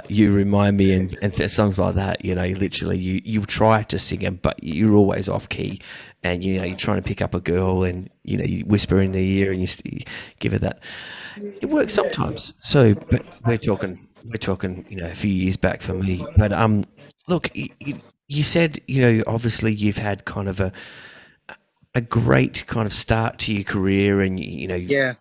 you remind me, and songs like that. You know, literally, you try to sing them, but you're always off key, and you know you're trying to pick up a girl, and you know you whisper in their ear, and you give her that. It works sometimes. So, but we're talking, you know, a few years back for me. But look, you said, you know, obviously you've had kind of a great kind of start to your career, and you know, yeah,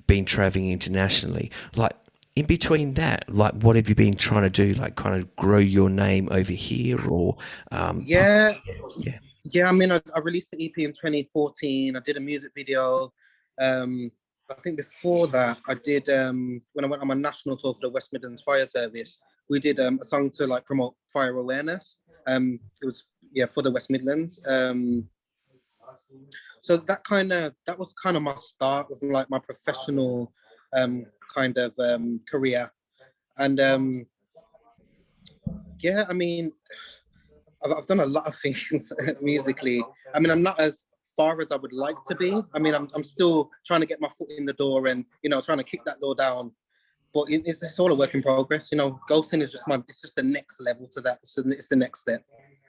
been traveling internationally, like. In between that, like, what have you been trying to do? Like, kind of grow your name over here, or yeah. I mean, I released the EP in 2014. I did a music video. I think before that, I did when I went on my national tour for the West Midlands Fire Service. We did a song to like promote fire awareness. It was for the West Midlands. So that was kind of my start with like my professional kind of career, and I mean, I've done a lot of things musically. I mean, I'm not as far as I would like to be. I mean, I'm still trying to get my foot in the door, and you know, trying to kick that door down. But it's all a work in progress. You know, ghosting is it's just the next level to that. It's the next step.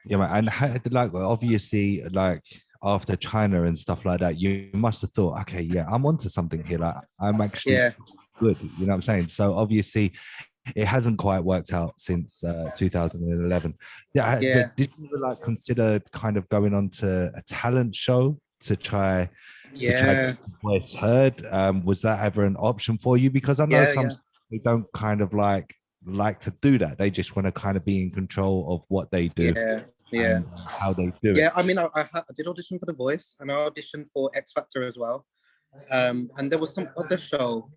Yeah, man. And like obviously, like after China and stuff like that, you must have thought, okay, yeah, I'm onto something here. Like I'm actually good. You know what I'm saying? So obviously, it hasn't quite worked out since 2011. Yeah, Yeah. did you ever like consider kind of going on to a talent show to try to Yeah. get your voice heard? Was that ever an option for you? Because I know Yeah. some Yeah. they don't kind of like to do that. They just want to kind of be in control of what they do Yeah. Yeah. and how they do Yeah. it. I mean, I did audition for The Voice, and I auditioned for X Factor as well. And there was some other show.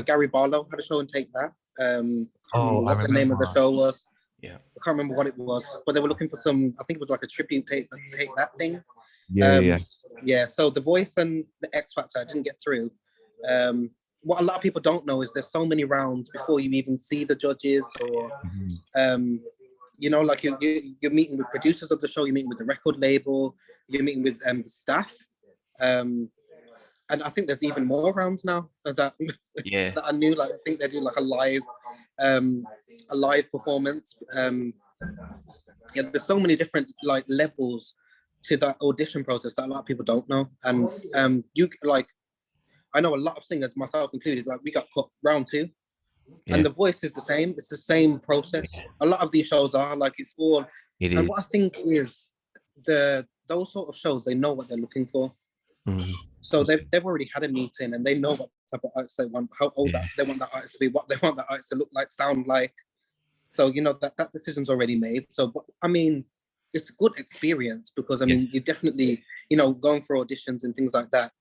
Gary Barlow had a show and Take That. I can't remember I what the name of the remember. show was. Yeah. I can't remember what it was, but they were looking for some. I think it was like a tribute Take That thing. Yeah. Yeah. So The Voice and the X Factor, I didn't get through. What a lot of people don't know is there's so many rounds before you even see the judges, or you know, like you're meeting with producers of the show, you're meeting with the record label, you're meeting with the staff. And I think there's even more rounds now that Yeah. that I knew. Like I think they do like a live performance. Yeah, there's so many different like levels to that audition process that a lot of people don't know. And you like, I know a lot of singers, myself included, like we got cut round 2, and The Voice is the same. It's the same process. A lot of these shows are like it's all. It and is. what I think is those sort of shows, they know what they're looking for. So they've already had a meeting and they know what type of artist they want, how old that they want that artist to be, what they want that artist to look like, sound like. So you know that decision's already made. So but, I mean, it's a good experience because I mean you definitely, you know, going for auditions and things like that.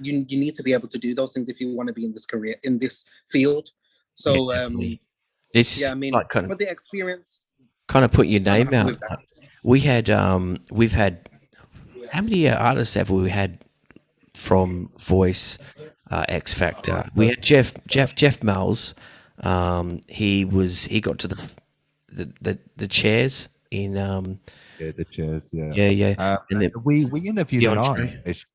You need to be able to do those things if you want to be in this career, in this field. So it's I mean, like kind for of the experience, kind of put your name happy out. with that. We've had how many artists have we had from Voice, X Factor? We had Jeff Mills. He got to the chairs in The chairs, yeah. And then we interviewed an DeAndre. artist.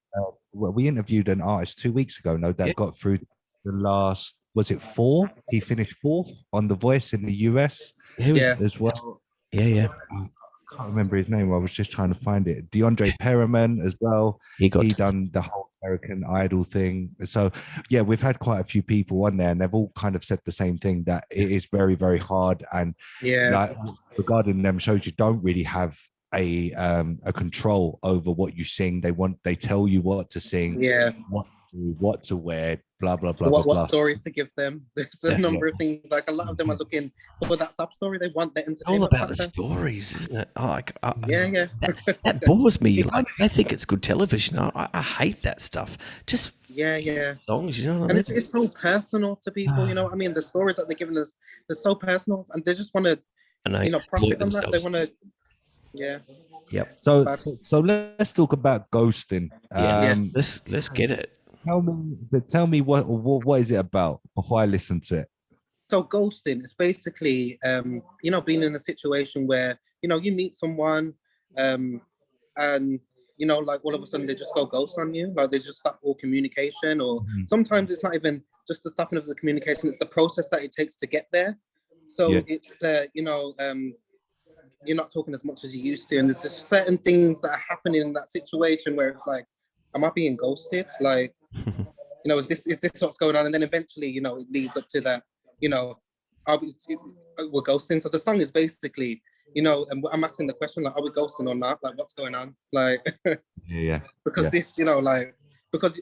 We interviewed an artist 2 weeks ago. No, that got through the last. Was it 4? He finished 4th on The Voice in the US Who was as well. yeah. I can't remember his name. I was just trying to find it. DeAndre Perriman as well. He done the whole American Idol thing. So yeah, we've had quite a few people on there, and they've all kind of said the same thing, that it is very, very hard. And like regarding them shows, you don't really have a control over what you sing. They tell you what to sing, what to wear, blah blah blah what story to give them. There's a number of things. Like a lot of them are looking for that sub story. They want the entertainment. All about factor. the stories, isn't it? Oh, like, that bores me. Like they think it's good television. I hate that stuff. Just songs, you know what I mean? And it's so personal to people. You know what I mean? The stories that they're giving us, they're so personal, and they just want to, you know, profit on that. They want to, Yep. So let's talk about ghosting. Let's get it. Tell me what is it about before I listen to it. So ghosting is basically, you know, being in a situation where, you know, you meet someone, and, you know, like all of a sudden they just go ghost on you. Like they just stop all communication, or sometimes it's not even just the stopping of the communication. It's the process that it takes to get there. So it's you know, you're not talking as much as you used to. And there's just certain things that are happening in that situation where it's like, am I being ghosted? Like, you know, is this what's going on? And then eventually, you know, it leads up to that, you know, we're ghosting. So the song is basically, you know, and I'm asking the question, like, are we ghosting or not? Like, what's going on? Like, because this, you know, like, because,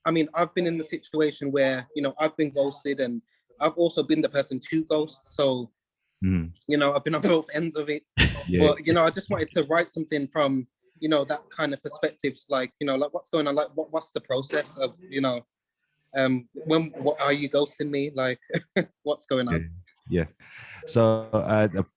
I mean, I've been in the situation where, you know, I've been ghosted, and I've also been the person to ghost. So, you know, I've been on both ends of it. But, you know, I just wanted to write something from, you know, that kind of perspectives, like, you know, like what's going on, like what's the process of, you know, what are you ghosting me, like what's going on? So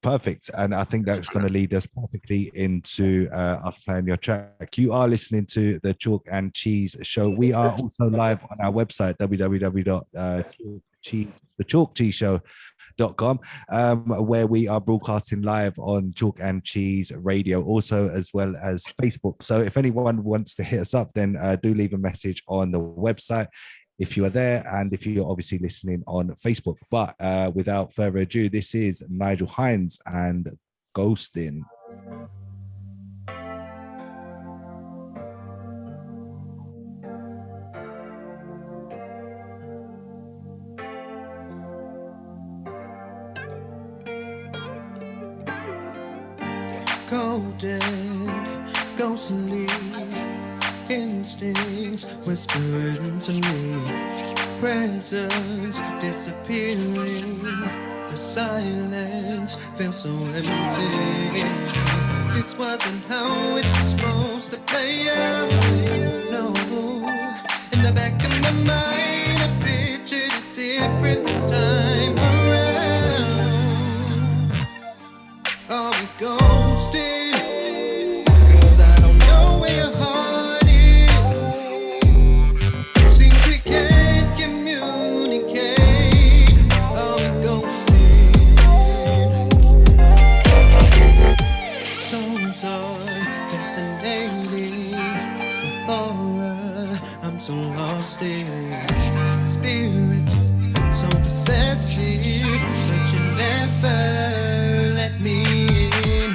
perfect, and I think that's going to lead us perfectly into us playing your track. You are listening to the Chalk and Cheese Show. We are also live on our website, www.thechalkcheeseshow.com, where we are broadcasting live on Chalk and Cheese Radio, also as well as Facebook. So if anyone wants to hit us up, then do leave a message on the website if you are there, and if you're obviously listening on Facebook. But without further ado, this is Nigel Hinds and Ghosting. cold and ghostly instincts whispering to me, presence disappearing, the silence feels so empty. This wasn't how it was supposed to play out. No, in the back of my mind I pictured it different this time around. Are we ghosted? 'Cause I don't know where your heart is. Seems we can't communicate. Are we ghosted? Souls are fascinating. The aura, I'm so lost in. Spirit, so possessive, but you never let me in.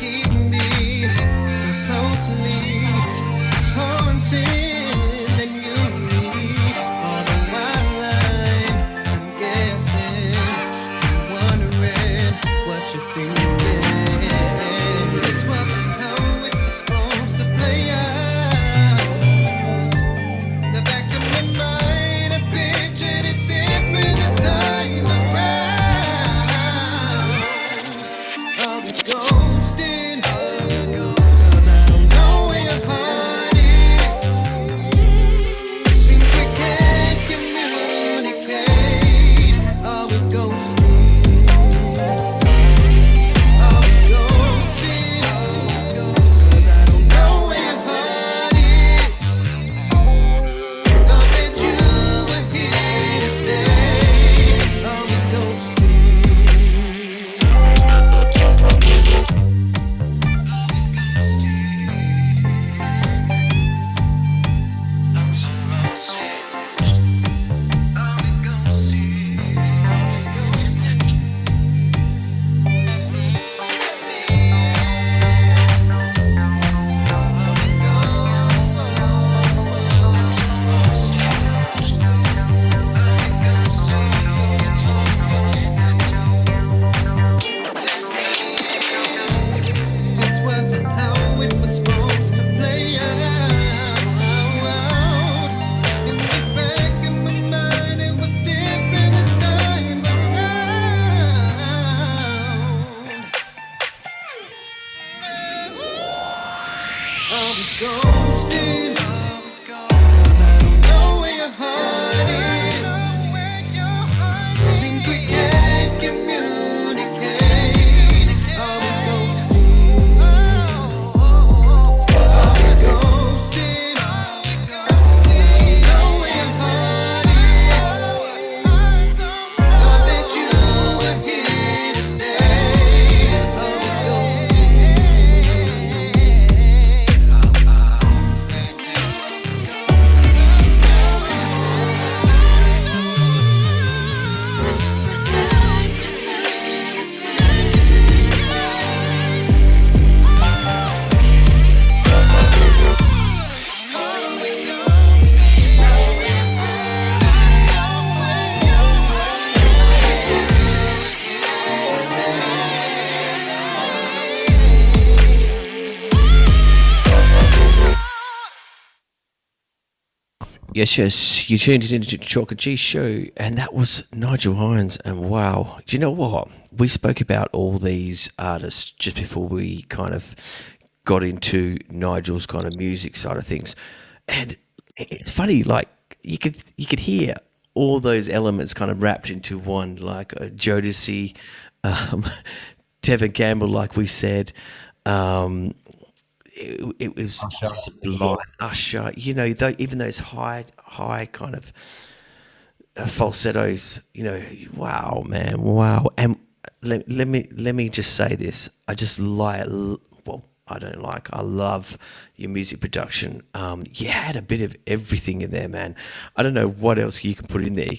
Keep me so closely, it's haunting and you leave. All the while I'm guessing, I'm wondering what you're thinking. This wasn't how it was supposed to play out. The back of my mind, I pictured it different this time around. Are we ghosted? 'Cause I don't know where your heart is. Seems we can't communicate. Are we ghosted? Are we ghosted? 'Cause I don't know where your heart is. Thought that you were here to stay. Are we ghosted? I'm so lost. Are we ghosted? This wasn't how it was supposed to play out. In the back of my mind, it was different this time around. Are we ghosted? 'Cause I don't know where your heart is. Seems we can't communicate. Are we ghosted? Are we ghosted? Know where your heart is. Thought that you were here to stay. Are we Yes, you tuned into the Chalk and Cheese show, and that was Nigel Hinds. And wow, do you know what? We spoke about all these artists just before we kind of got into Nigel's kind of music side of things, and it's funny, like you could hear all those elements kind of wrapped into one, like Jodeci, Tevin Campbell, like we said. It was sublime. Usher, you know, even those high kind of falsettos, you know, wow, man, wow. And let me just say this. I just I love your music production. You had a bit of everything in there, man. I don't know what else you can put in there.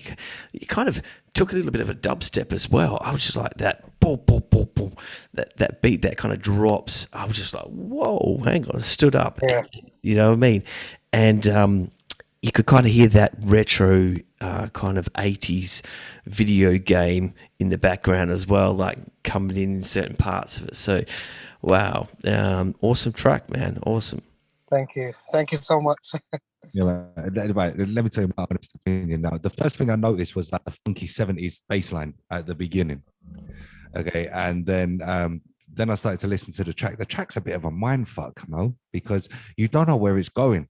You kind of took a little bit of a dubstep as well. I was just like that, boom, boom, boom, boom, that beat that kind of drops. I was just like, whoa, hang on, I stood up. Yeah. You know what I mean? And you could kind of hear that retro kind of 80s video game in the background as well, like coming in certain parts of it. So Wow. Awesome track, man. Awesome. Thank you so much. Yeah, right. Let me tell you my honest opinion now. The first thing I noticed was like the funky 70s bass line at the beginning. Okay. And then I started to listen to the track. The track's a bit of a mind fuck, because you don't know where it's going.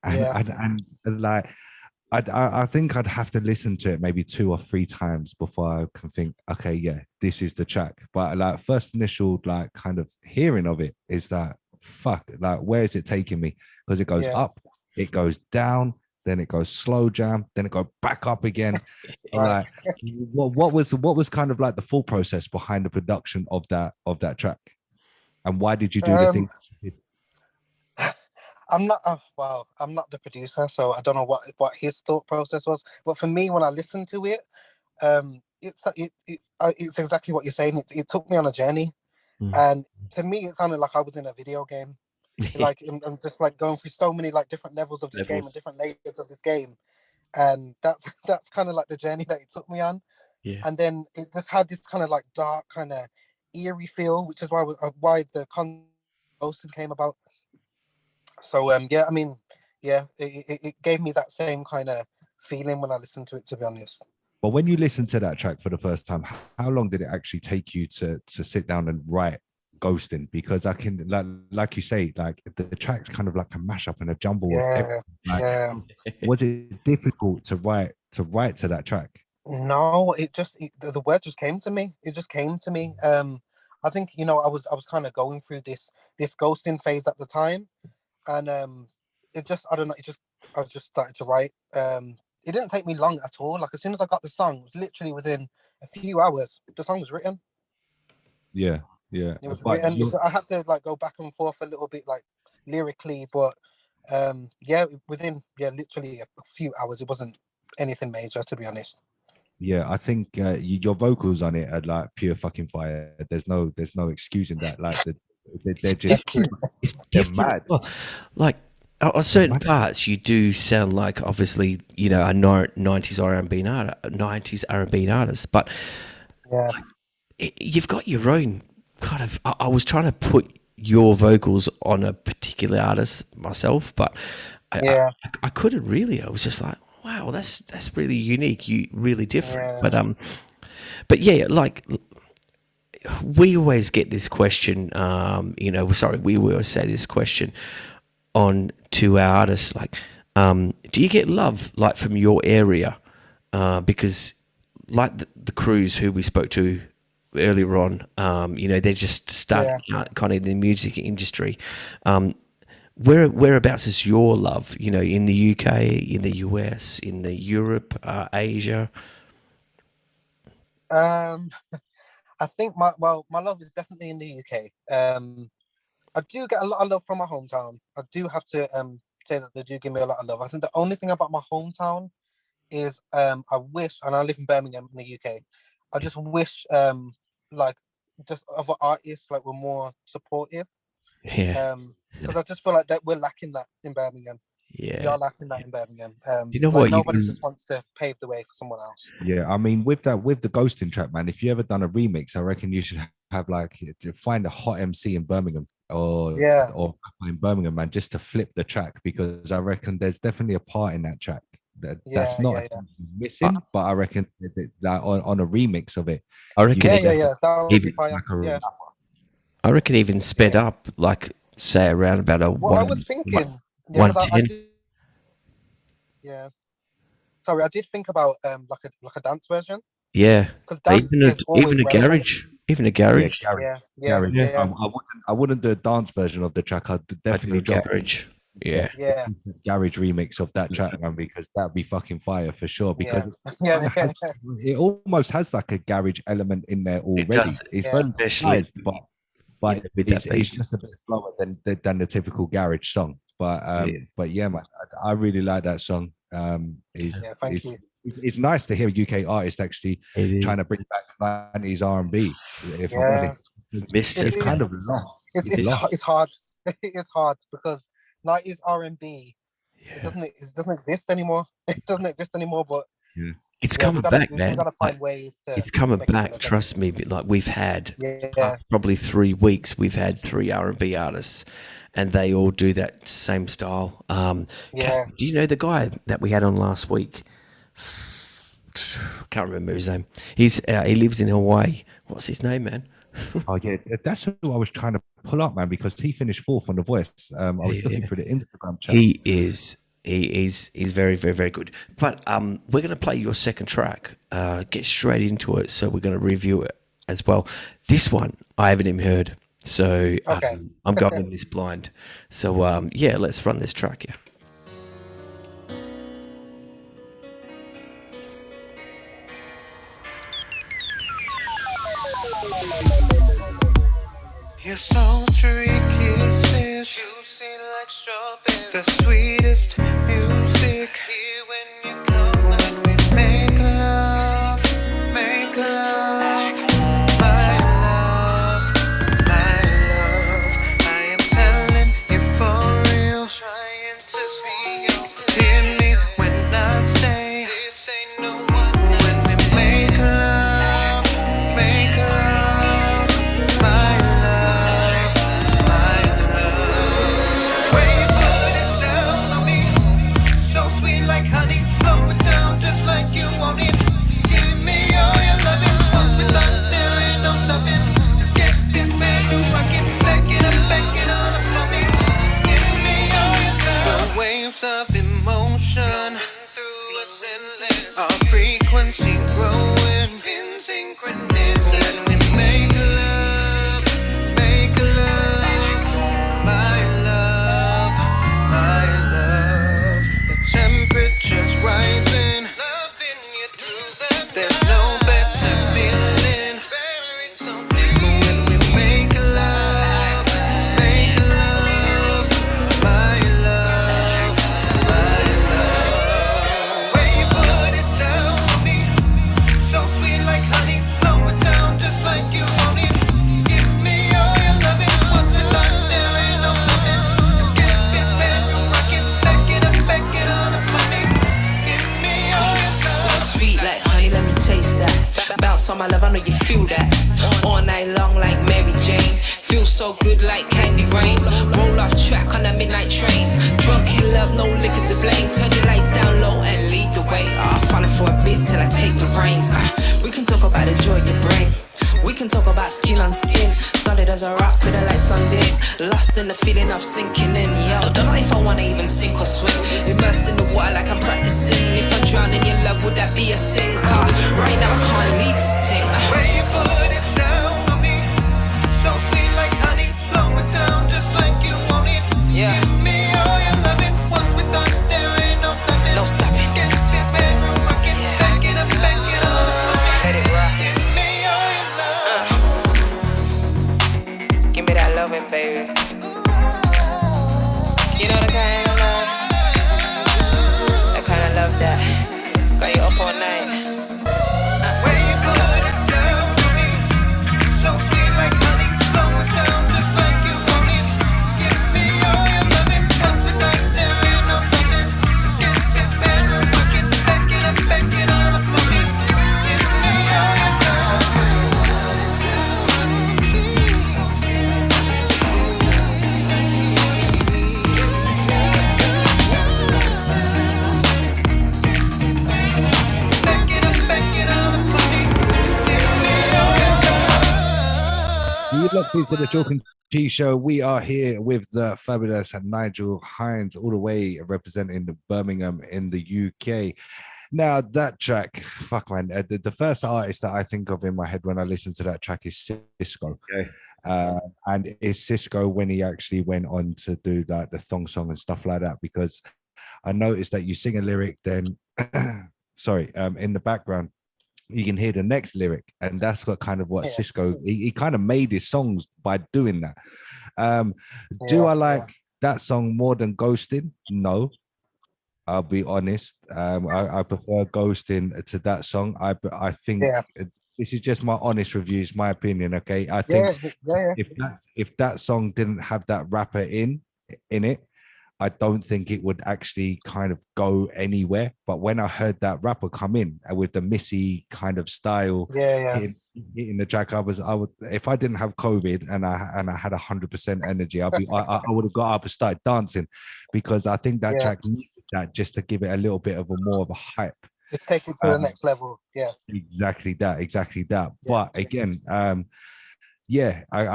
And like I think I'd have to listen to it maybe 2 or 3 times before I can think, okay, yeah, this is the track. But like first initial like kind of hearing of it is that fuck, like where is it taking me? Because it goes up, it goes down, then it goes slow jam, then it goes back up again. Right. Like what was kind of like the full process behind the production of that track? And why did you do the thing? I'm not I'm not the producer, so I don't know what his thought process was. But for me, when I listened to it, it's exactly what you're saying. It took me on a journey, and to me, it sounded like I was in a video game. Like I'm just like going through so many like different levels of this game and different layers of this game, and that's kind of like the journey that it took me on. Yeah. And then it just had this kind of like dark, kind of eerie feel, which is why the Ghosting came about. So yeah, I mean, yeah, it gave me that same kind of feeling when I listened to it, to be honest. But when you listen to that track for the first time, how long did it actually take you to sit down and write Ghosting? Because I can like you say, like the track's kind of like a mashup and a jumble of everything. Like, was it difficult to write to that track? No, the word just came to me. It just came to me. I think I was kind of going through this ghosting phase at the time, and it just I don't know. I just started to write. It didn't take me long at all. Like as soon as I got the song, it was literally within a few hours, the song was written. Yeah. It was written. So I had to like go back and forth a little bit, like lyrically, but within literally a few hours. It wasn't anything major, to be honest. Yeah, I think your vocals on it are like pure fucking fire. There's no excusing that. Like they're just they're mad. Well, like on certain parts, you do sound like obviously a 90s R&B artist, but you've got your own kind of. I was trying to put your vocals on a particular artist myself, but I couldn't really. I was just like, wow, that's really unique. You really different, but yeah, like. We always get this question, we always say this question on to our artists, like, do you get love, like, from your area? Because, like the Cruz who we spoke to earlier on, they're just starting out kind of in the music industry. Whereabouts is your love, in the UK, in the US, in the Europe, Asia? I think my love is definitely in the UK. I do get a lot of love from my hometown. I do have to say that they do give me a lot of love. I think the only thing about my hometown is I wish, and I live in Birmingham in the UK, I just wish like just other artists like were more supportive. Yeah. Because I just feel like that we're lacking that in Birmingham. Yeah. We are lacking that in Birmingham. Nobody just wants to pave the way for someone else. Yeah, I mean, with the Ghosting track, man, if you ever done a remix, I reckon you should have like to find a hot MC in Birmingham or in Birmingham, man, just to flip the track, because I reckon there's definitely a part in that track that's not missing, but I reckon that on a remix of it, I reckon that would be fire. I reckon even sped up, like say around about a I was thinking. 110. Sorry, I did think about like a dance version. Yeah, because even a garage. I wouldn't do a dance version of the track. I'd definitely drop garage. Garage remix of that track, man, because that'd be fucking fire for sure. Because it almost has like a garage element in there already. It's very nice, but it's just a bit slower than the typical garage song. But yeah, man, I really like that song. Thank you. It's nice to hear a UK artist actually trying to bring back 90s R&B. If I'm honest, it's kind of lost. It's hard. It is hard because 90s R&B it doesn't exist anymore. It doesn't exist anymore. But It's Yeah, coming back, we're man. gonna find ways to. It's coming make it back. better. Trust me. Like we've had Yeah. probably 3 weeks. We've had 3 R&B artists, and they all do that same style. Yeah. Do you know the guy that we had on last week? Can't remember his name. He lives in Hawaii. What's his name, man? Oh yeah, that's who I was trying to pull up, man, because he finished 4th on The Voice. I was looking through the Instagram chat. He's very, very, very good. But we're going to play your second track, get straight into it. So we're going to review it as well. This one, I haven't even heard. So Okay. I'm going in this blind. So yeah, let's run this track, yeah. Your sultry kisses, juicy like strawberry, the sweetest music. Here when you come, when we make love, my love, my love. I am telling you for real, trying to be yours. Hear me when I say this ain't no one. When we make love, my love. Way you put it down on me, so sweet like honey. Slow it down just like you want it. Give me all your loving. Once we start, there ain't no stopping. Let's get this bedroom rocking. Back it on up for me. Give me all your love. The waves of emotion through us endless. Our frequency growing in synchronicity. We make love, my love, my love. The temperature's rising, loving you through the. There's no better feeling. When we make love, my love, my love. When you put it down on me, so sweet like honey. Slow it down just like you want it. Give me all your loving. Once we start, there ain't no stopping. Let's get this bedroom rocking. Back it on up for me. Give me all your love. Sweet like honey, let me taste that. Bounce on my love, I know you feel that. All night long like Mary Jane. Feel so good like candy rain. Roll off track on a midnight train. Drunk in love, no liquor to blame. Turn your lights down low and lead the way. Falling for a bit till I take the reins. We can talk about the joy you bring. We can talk about skin on skin. Solid as a rock with the lights on dim. Lost in the feeling of sinking in. Yo, don't know if I wanna even sink or swim. Immersed in the water like I'm practicing. If I drown in your love, would that be a sin? Right now I can't leave this thing. When you put it down on me, so sweet like honey. Slow it down just like you want it. Yeah. Give me all your loving. Once we start, there ain't no stopping. No stopping. Let's get this bedroom rocking. Back it on up for me. Let it rock. Give me all your love. Give me that loving, baby. You know the kind of love. That kind of love that got you up all night. When you put it down on me, so sweet like honey. Slow it down just like you want it. Give me all your loving. Once we start, there ain't no stopping. Let's get this bedroom rocking. Back it on up for me. Give me all your love. Back it on up for me. Give me all your love. You'd locked into the Chalk and Cheese Show. We are here with the fabulous Nigel Hinds, all the way representing Birmingham in the UK. Now, that track, fuck man, the first artist that I think of in my head when I listen to that track is Cisco. Okay. And it's Cisco when he actually went on to do like the thong song and stuff like that, because I noticed that you sing a lyric, then sorry, in the background you can hear the next lyric, and that's what kind of what Cisco he kind of made his songs by doing that. Do I like that song more than Ghosting? No, I'll be honest. I prefer Ghosting to that song. I think this is just my honest reviews, my opinion. Okay, I think if that song didn't have that rapper in it, I don't think it would actually kind of go anywhere. But when I heard that rapper come in with the Missy kind of style, hitting the track, I would, if I didn't have COVID and I had 100% energy, I would have got up and started dancing, because I think that track needed that just to give it a little bit of a more of a hype. Just take it to the next level. Yeah. Exactly that. Yeah. But again, I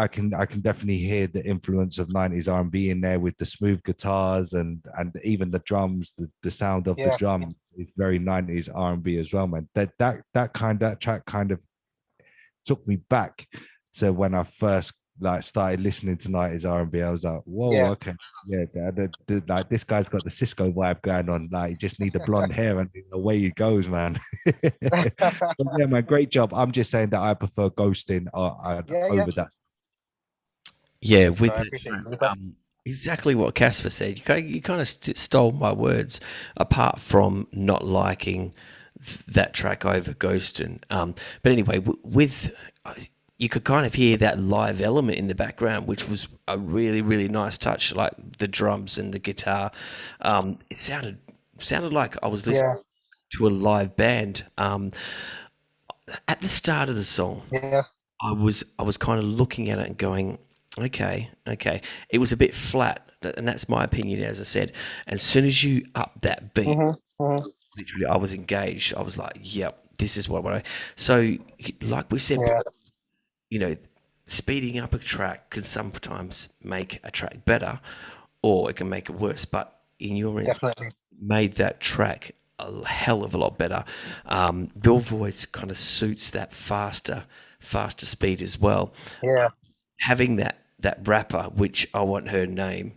can definitely hear the influence of 90s R&B in there, with the smooth guitars and even the drums, the sound of the drum is very 90s R&B as well, man. That track kind of took me back to when I first started listening to 90s R&B. I was like, whoa, okay, like this guy's got the Cisco vibe going on. Like, you just need the blonde hair and away he goes, man. But yeah, man, great job. I'm just saying that I prefer Ghosting over that. Yeah, exactly what Casper said. You kind of stole my words, apart from not liking that track over Ghosting. But anyway, you could kind of hear that live element in the background, which was a really, really nice touch, like the drums and the guitar. It sounded like I was listening to a live band. At the start of the song, I was kind of looking at it and going, okay. It was a bit flat, and that's my opinion, as I said. And as soon as you up that beat, literally, I was engaged. I was like, yep, this is what I want. So, like we said, speeding up a track can sometimes make a track better, or it can make it worse. But in your instance, made that track a hell of a lot better. Your voice kind of suits that faster speed as well. Yeah. Having that rapper, which I want her name,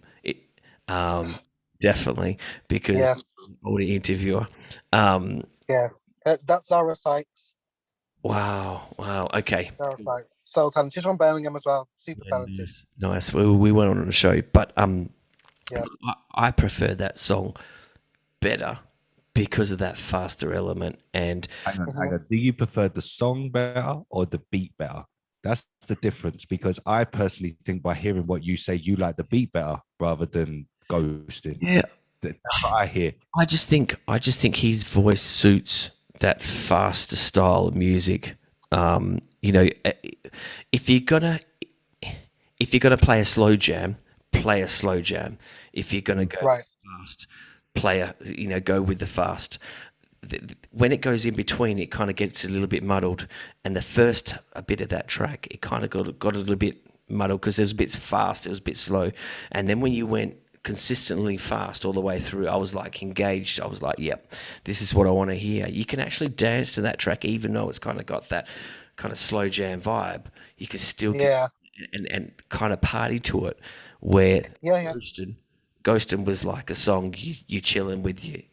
definitely, because I want to interview her. That's Zara Sykes. Wow. Okay. Zara Sykes, so talented. She's from Birmingham as well. Super talented. Nice. We went on the show, but I prefer that song better because of that faster element. And hang on. Do you prefer the song better or the beat better? That's the difference, because I personally think, by hearing what you say, you like the beat better rather than Ghosting. Yeah, that's what I hear. I just think his voice suits that faster style of music. If you're gonna play a slow jam, play a slow jam. If you're gonna go fast, go with the fast. When it goes in between, it kind of gets a little bit muddled. And the first bit of that track, it kind of got a little bit muddled, because it was a bit fast, it was a bit slow. And then when you went consistently fast all the way through, I was like engaged. I was like, yep, this is what I want to hear. You can actually dance to that track, even though it's kind of got that kind of slow jam vibe. You can still get and kind of party to it. Where Ghosting was like a song you chilling with the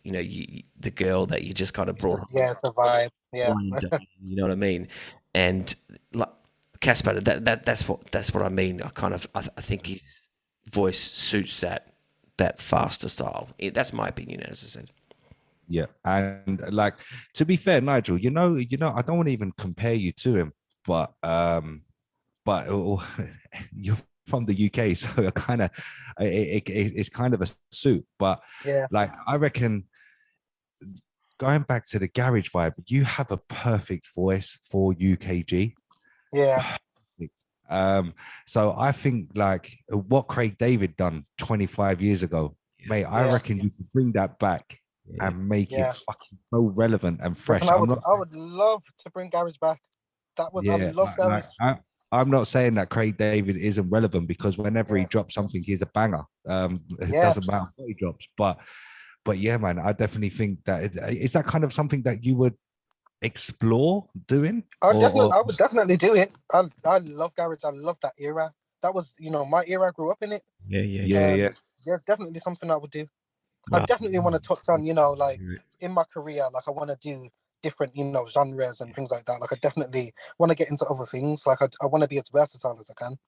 girl that you just kind of brought. It's a vibe. Yeah. You know what I mean? And like Casper, that's what I mean. I think his voice suits that faster style. That's my opinion, as I said. Yeah, and like, to be fair, Nigel, I don't want to even compare you to him, but you're from the UK, so it's kind of a suit. But like, I reckon, going back to the garage vibe, you have a perfect voice for UKG. Yeah. So I think, like, what Craig David done 25 years ago, mate, I reckon you could bring that back and make it fucking so relevant and fresh. Listen, I would love to bring garage back. I love garage. I'm not saying that Craig David isn't relevant, because whenever he drops something, he's a banger. It doesn't matter what he drops, but yeah, man, I definitely think that is that kind of something that you would explore doing. I would definitely do it. I love garage. I love that era. That was, my era. I grew up in it. Yeah, definitely something I would do. I definitely want to touch on, like, in my career, like, I want to do different, genres and things like that. Like, I definitely want to get into other things. Like, I want to be as versatile as I can.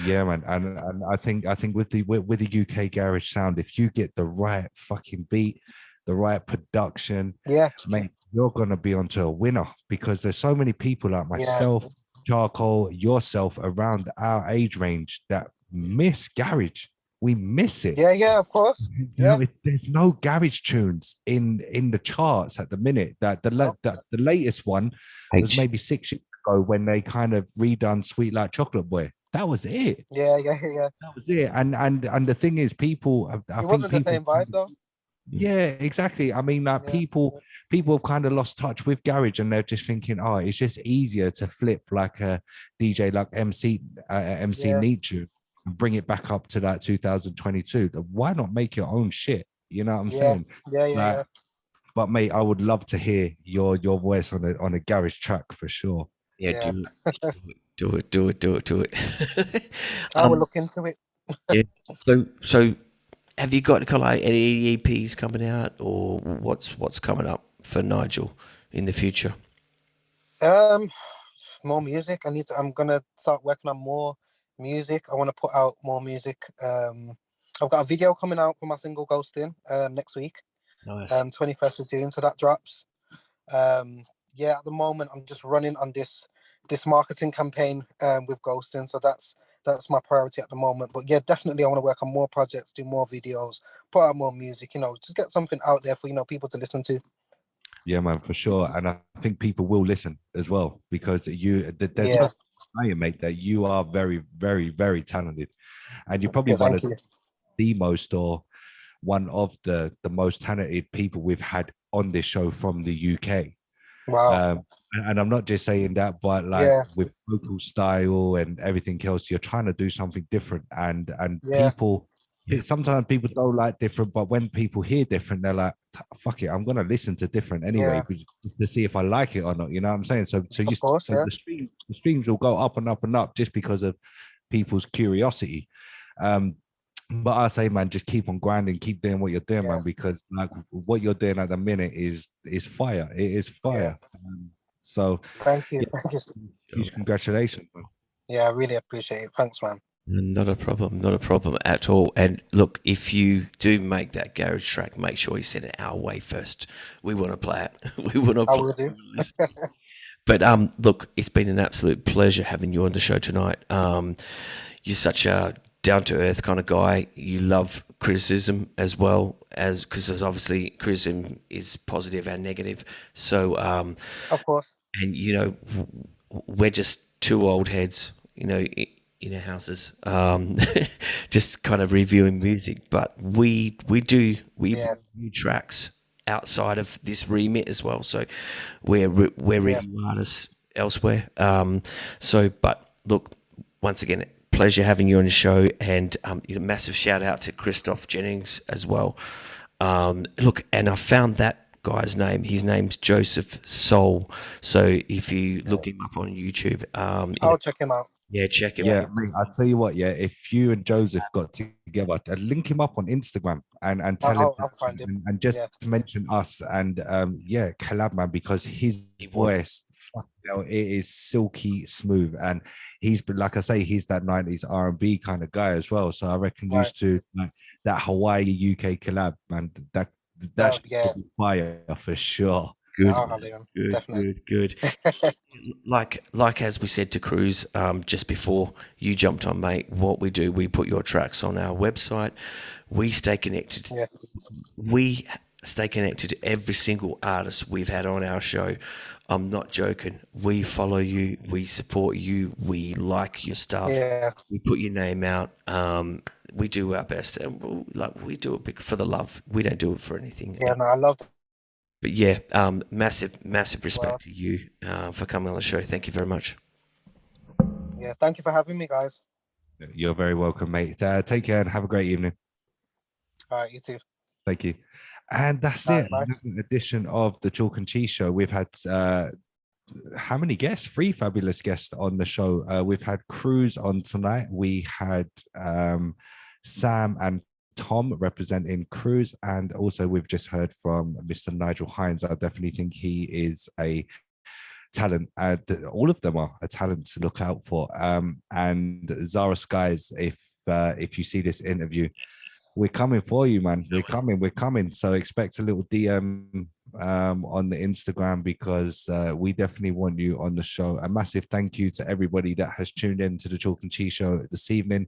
Yeah, man, and I think with the UK garage sound, if you get the right fucking beat, the right production, mate, you're gonna be onto a winner, because there's so many people like myself, Charcoal, yourself, around our age range that miss garage. we miss it. Yeah, of course. You Yeah. know, there's no garage tunes in the charts at the minute. That the latest one was maybe 6 years ago when they kind of redone Sweet Like Chocolate Boy. That was it. Yeah. That was it. And the thing is, people, I It think wasn't the people, same vibe though. yeah, exactly. I mean, like Yeah. people have kind of lost touch with garage, and they're just thinking, oh, it's just easier to flip like a DJ like MC Yeah. Nietzsche and bring it back up to that 2022. Why not make your own shit? You know what I'm Yeah. saying? Yeah. Like, but mate, I would love to hear your voice on a garage track for sure. Yeah, Yeah. do it. I will look into it. Yeah. So have you got like any EPs coming out, or what's coming up for Nigel in the future? More music. I'm gonna start working on more music. I want to put out more music. I've got a video coming out for my single Ghosting next week. Nice. 21st of June, so that drops. Yeah, at the moment I'm just running on this marketing campaign with Ghosting, so that's my priority at the moment. But yeah, definitely I want to work on more projects, do more videos, put out more music, you know, just get something out there for, you know, people to listen to. Yeah, man, for sure. And I think people will listen as well, because there's Yeah. no denying, mate, that you are very, very, very talented, and you're probably one of the most, or one of the most talented people we've had on this show from the UK. Wow. And I'm not just saying that, but like with vocal style and everything else, you're trying to do something different. And people, sometimes people don't like different, but when people hear different, they're like, fuck it, I'm gonna listen to different anyway, to see if I like it or not. You know what I'm saying? So the streams will go up and up and up just because of people's curiosity. But I say, man, just keep on grinding, keep doing what you're doing, man, because like what you're doing at the minute is fire. It is fire. So thank you. Huge congratulations, man. Yeah, I really appreciate it. Thanks, man. Not a problem at all. And look, if you do make that garage track, make sure you send it our way first. We want to play it. We want to. I will do. But look, it's been an absolute pleasure having you on the show tonight. You're such a down-to-earth kind of guy. You love criticism as well, as because obviously criticism is positive and negative. So of course, and you know, we're just two old heads, you know, in our houses, just kind of reviewing music. But we do review tracks outside of this remit as well. So we're review artists elsewhere. But look, once again, pleasure having you on the show, and massive shout out to Christoph Jennings as well. Look, and I found that guy's name. His name's Joseph Soul. So if you look him up on YouTube, I'll check him out. Yeah, check him out. Mate, I'll tell you what, if you and Joseph got together, I'd link him up on Instagram and tell him, I'll find him. and just mention us and collab, man, because his voice, it is silky smooth, and he's been, like I say, he's that 90s R&B kind of guy as well. So I reckon used to like that Hawaii UK collab, man, that's fire for sure. Good. Like as we said to Cruz just before you jumped on, mate, what we do, we put your tracks on our website. We stay connected. We stay connected to every single artist we've had on our show. I'm not joking. We follow you. We support you. We like your stuff. We put your name out. We do our best, and we do it for the love. We don't do it for anything. No, I love that. But yeah, massive respect to you for coming on the show. Thank you very much. Yeah, thank you for having me, guys. You're very welcome, mate. Take care and have a great evening. All right, you too. Thank you. And that's it. Another edition of the Chalk and Cheese Show. We've had how many guests? 3 fabulous guests on the show. We've had Cruz on tonight. We had Sam and Tom representing Cruz, and also we've just heard from Mr. Nigel Hinds. I definitely think he is a talent. All of them are a talent to look out for. And Zara Skies, if you see this interview, we're coming for you, man. We're coming. So expect a little DM on the Instagram, because we definitely want you on the show. A massive thank you to everybody that has tuned in to the Chalk and Cheese Show this evening.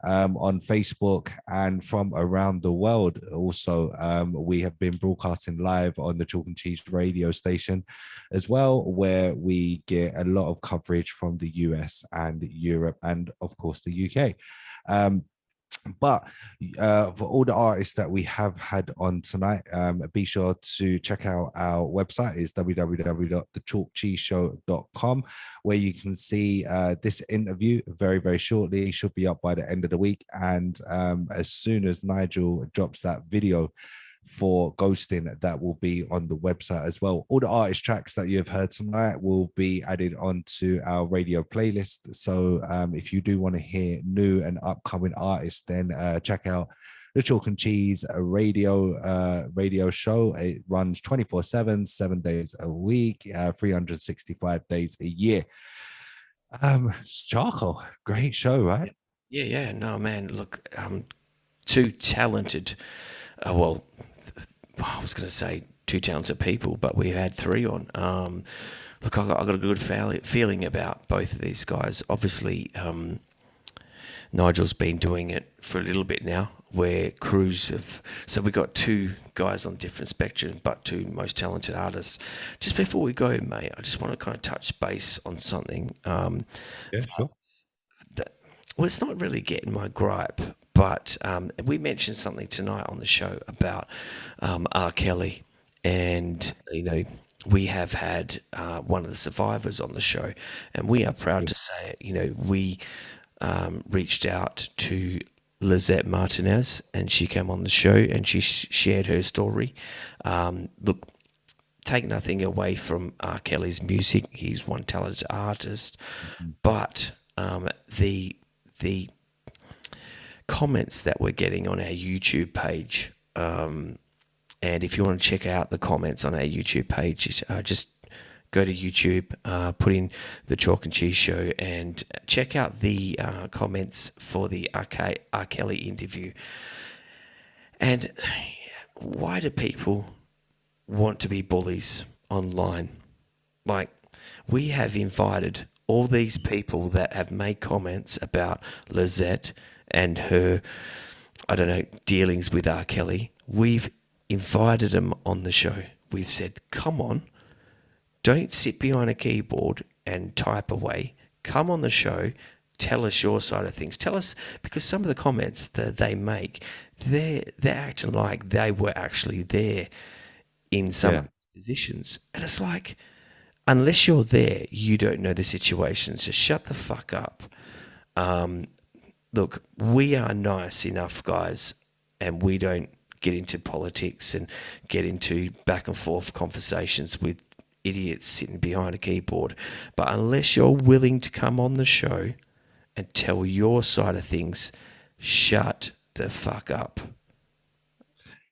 on Facebook and from around the world. Also, we have been broadcasting live on the Chalk and Cheese radio station as well, where we get a lot of coverage from the US and Europe and, of course, the UK. But for all the artists that we have had on tonight, be sure to check out our website. It's www.thechalkcheeseshow.com, where you can see this interview very, very shortly. It should be up by the end of the week. And as soon as Nigel drops that video for ghosting, that will be on the website as well. All the artist tracks that you've heard tonight will be added onto our radio playlist. So if you do want to hear new and upcoming artists, then check out the Chalk and Cheese radio show. It runs 24/7, 7 days a week, 365 days a year. Charcoal, great show, right? Yeah. No, man, look, two talented, well, I was going to say two talented people, but we had three on. Look, I got a good feeling about both of these guys. Obviously, Nigel's been doing it for a little bit now, where Cruz have... So we got two guys on different spectrums, but two most talented artists. Just before we go, mate, I just want to kind of touch base on something. Yeah, sure. Well, it's not really getting my gripe, but we mentioned something tonight on the show about R. Kelly, and we have had one of the survivors on the show, and we are proud to say it. We reached out to Lizette Martinez, and she came on the show and she shared her story. Look, take nothing away from R. Kelly's music; he's one talented artist, but the comments that we're getting on our YouTube page, and if you want to check out the comments on our YouTube page, just go to YouTube, put in the Chalk and Cheese Show, and check out the comments for the R. Kelly interview. And why do people want to be bullies online? Like, we have invited all these people that have made comments about Lizette and her, dealings with R. Kelly. We've invited them on the show. We've said, come on, don't sit behind a keyboard and type away. Come on the show, tell us your side of things. Tell us, because some of the comments that they make, they're acting like they were actually there in some positions. And it's like, unless you're there, you don't know the situation. So shut the fuck up. Look, we are nice enough, guys, and we don't get into politics and get into back and forth conversations with idiots sitting behind a keyboard. But unless you're willing to come on the show and tell your side of things, shut the fuck up.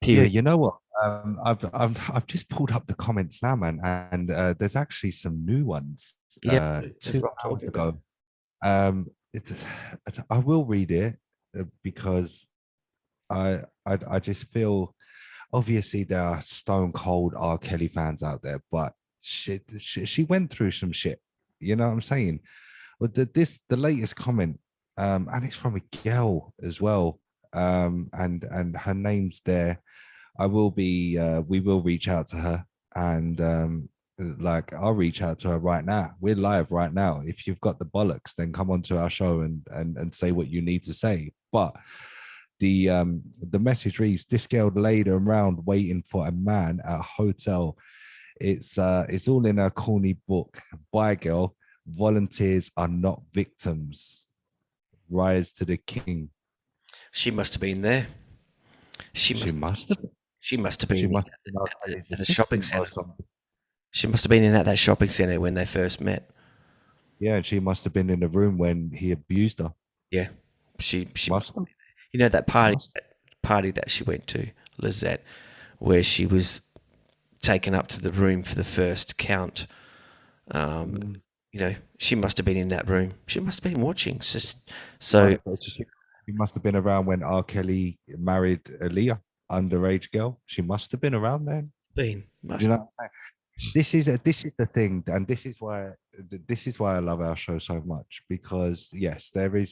Period. Yeah, you know what? I've just pulled up the comments now, man, and there's actually some new ones. 2 hours ago. I will read it because I just feel, obviously there are stone cold R. Kelly fans out there, but she went through some shit. You know what I'm saying? But the latest comment, and it's from a girl as well, and her name's there. we will reach out to her, and I'll reach out to her right now. We're live right now. If you've got the bollocks, then come onto our show and say what you need to say. But the message reads: this girl laid around waiting for a man at a hotel. It's all in her corny book. Bye, girl. Volunteers are not victims. Rise to the king. She must have been there. She must have been in the shopping centre. She must have been in that shopping centre when they first met. Yeah, and she must have been in the room when he abused her. Yeah, she must have. You know that party that she went to, Lizette, where she was taken up to the room for the first count. You know, she must have been in that room. She must have been watching. So she must have been around when R. Kelly married Aaliyah, underage girl. She must have been around then. You know what I'm saying? This is the thing, and this is why this is why I love our show so much, because yes,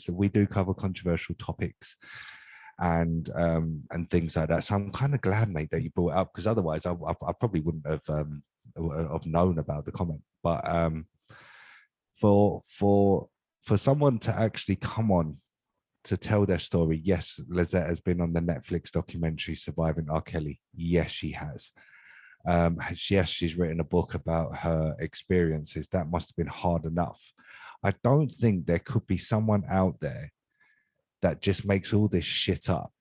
we do cover controversial topics and things like that. So I'm kind of glad, mate, that you brought it up, because otherwise I probably wouldn't have known about the comment. But for someone to actually come on to tell their story, yes, Lizette has been on the Netflix documentary Surviving R. Kelly. Yes, she has. Yes, she's written a book about her experiences. That must have been hard enough. I don't think there could be someone out there that just makes all this shit up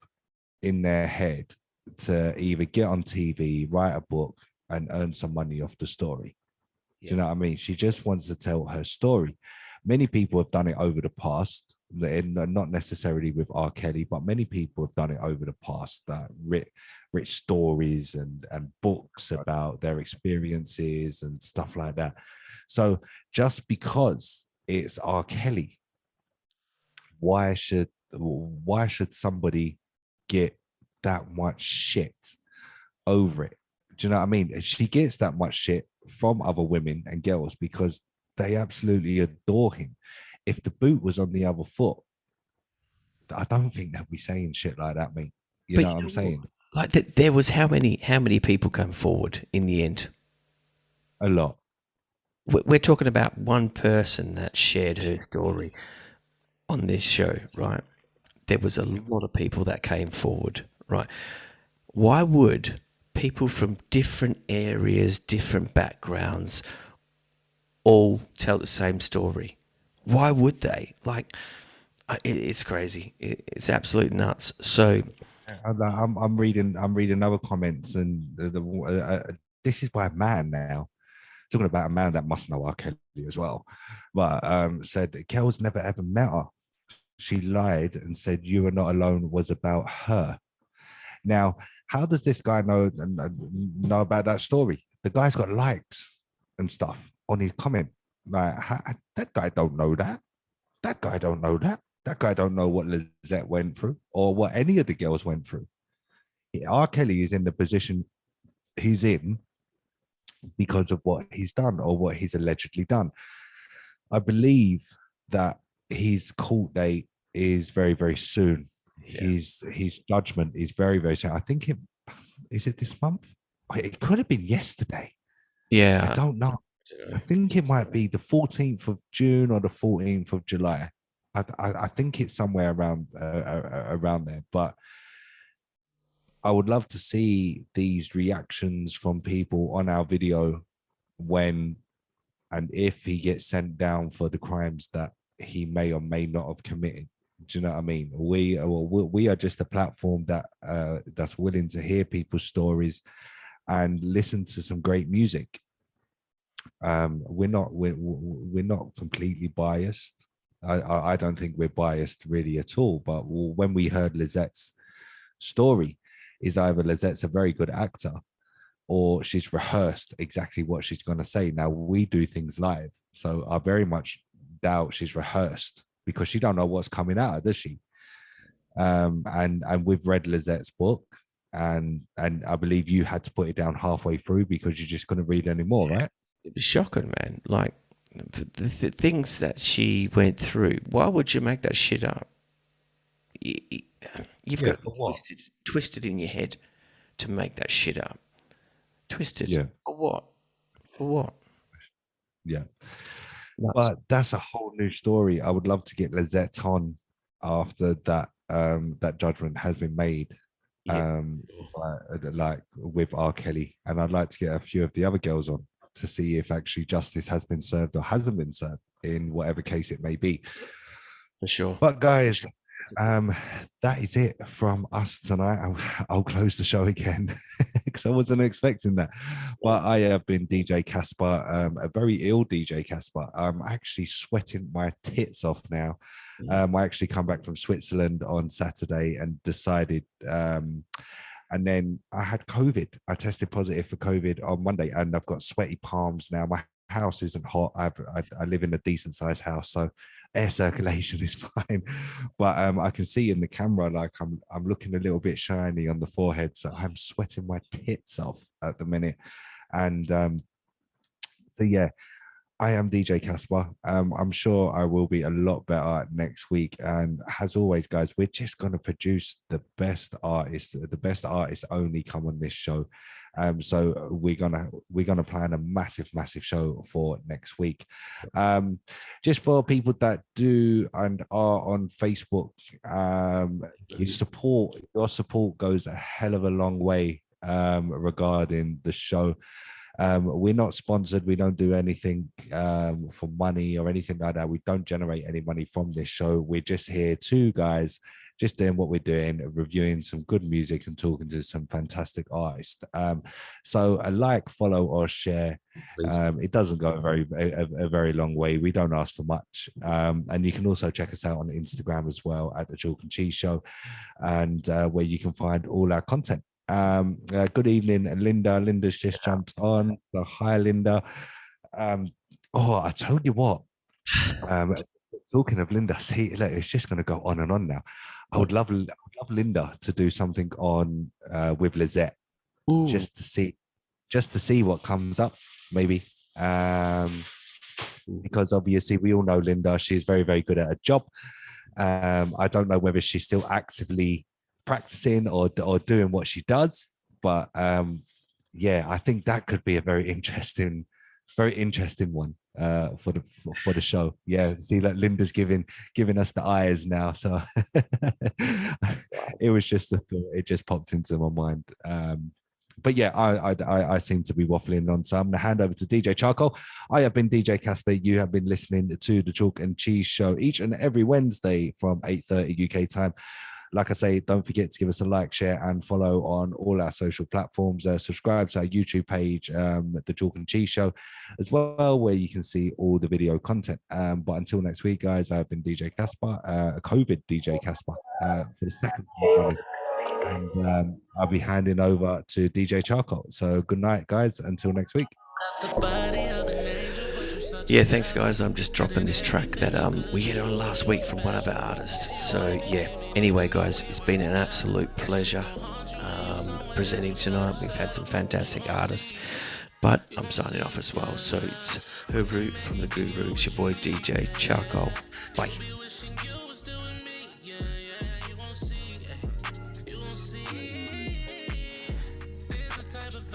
in their head to either get on TV, write a book, and earn some money off the story. Do you know what I mean? She just wants to tell her story. Many people have done it over the past, not necessarily with R. Kelly, but many people have done it over the past that writ stories and books about their experiences and stuff like that. So just because it's R. Kelly, why should somebody get that much shit over it? Do you know what I mean? She gets that much shit from other women and girls because they absolutely adore him. If the boot was on the other foot, I don't think they'll be saying shit like that, mate. You know what I'm saying? Like there was how many people come forward in the end? A lot. We're talking about one person that shared her story on this show, right? There was a lot of people that came forward, right? Why would people from different areas, different backgrounds, all tell the same story? Why would they? Like, it's crazy. It's absolute nuts. So, I'm reading other comments, and this is by a man now. Talking about a man that must know R. Kelly as well, but said Kel's never ever met her. She lied and said "You Are Not Alone" was about her. Now, how does this guy know about that story? The guy's got likes and stuff on his comment. Like, that guy don't know that. That guy don't know that. That guy don't know what Lizette went through or what any of the girls went through. R. Kelly is in the position he's in because of what he's done or what he's allegedly done. I believe that his court date is very, very soon. Yeah. His judgment is very, very soon. I think is it this month? It could have been yesterday. Yeah. I don't know. I think it might be the 14th of June or the 14th of July. I think it's somewhere around there. But I would love to see these reactions from people on our video when and if he gets sent down for the crimes that he may or may not have committed. Do you know what I mean? We are just a platform that that's willing to hear people's stories and listen to some great music. We're not completely biased. I don't think we're biased really at all. But when we heard Lizette's story, is either Lizette's a very good actor or she's rehearsed exactly what she's going to say. Now, we do things live, so I very much doubt she's rehearsed because she don't know what's coming out, does she? And we've read Lizette's book, and I believe you had to put it down halfway through because you just couldn't read anymore, right? It'd be shocking, man. Like the things that she went through. Why would you make that shit up? You've got twisted in your head to make that shit up. Twisted. Yeah. For what? For what? Yeah. Nuts. But that's a whole new story. I would love to get Lizette on after that that judgment has been made. Yeah. Like with R. Kelly. And I'd like to get a few of the other girls on to see if actually justice has been served or hasn't been served in whatever case it may be. For sure. But guys, that is it from us tonight. I'll close the show again because I wasn't expecting that. But I have been DJ Casper, a very ill DJ Casper. I'm actually sweating my tits off now. I actually come back from Switzerland on Saturday and decided, and then I had COVID. I tested positive for COVID on Monday, and I've got sweaty palms now. My house isn't hot. I live in a decent sized house, so air circulation is fine. But I can see in the camera like I'm looking a little bit shiny on the forehead, so I'm sweating my tits off at the minute. And so yeah, I am DJ Casper. I'm sure I will be a lot better next week. And as always, guys, we're just going to produce the best artists. The best artists only come on this show. So we're gonna plan a massive show for next week. Just for people that do and are on Facebook, your support goes a hell of a long way regarding the show. We're not sponsored. We don't do anything for money or anything like that. We don't generate any money from this show. We're just here, two guys, just doing what we're doing, reviewing some good music and talking to some fantastic artists. So a like, follow, or share. It doesn't go a very long way. We don't ask for much. And you can also check us out on Instagram as well at the Chalk and Cheese Show, and where you can find all our content. Good evening, Linda. Linda's just jumped on. So hi, Linda. I tell you what. Talking of Linda, see, look, it's just going to go on and on now. I would love Linda to do something on with Lizette, just to see what comes up, maybe. Because obviously we all know Linda. She's very, very good at her job. I don't know whether she's still actively practicing or doing what she does, but I think that could be a very interesting one for the show. Yeah, see, like Linda's giving us the eyes now, so it was just a thought. It just popped into my mind. But yeah, I seem to be waffling on, so I'm going to hand over to DJ Charcoal. I have been DJ Casper. You have been listening to the Chalk and Cheese Show each and every Wednesday from 8:30 UK time. Like I say, don't forget to give us a like, share, and follow on all our social platforms. Subscribe to our YouTube page, The Chalk and Cheese Show, as well, where you can see all the video content. But until next week, guys, I've been DJ Casper, a COVID DJ Casper, for the second time. And I'll be handing over to DJ Charcoal. So good night, guys. Until next week. Yeah, thanks, guys. I'm just dropping this track that we had on last week from one of our artists. So yeah, anyway, guys, it's been an absolute pleasure presenting tonight. We've had some fantastic artists, but I'm signing off as well. So it's Herbrute from the Guru. It's your boy DJ Charcoal. Bye.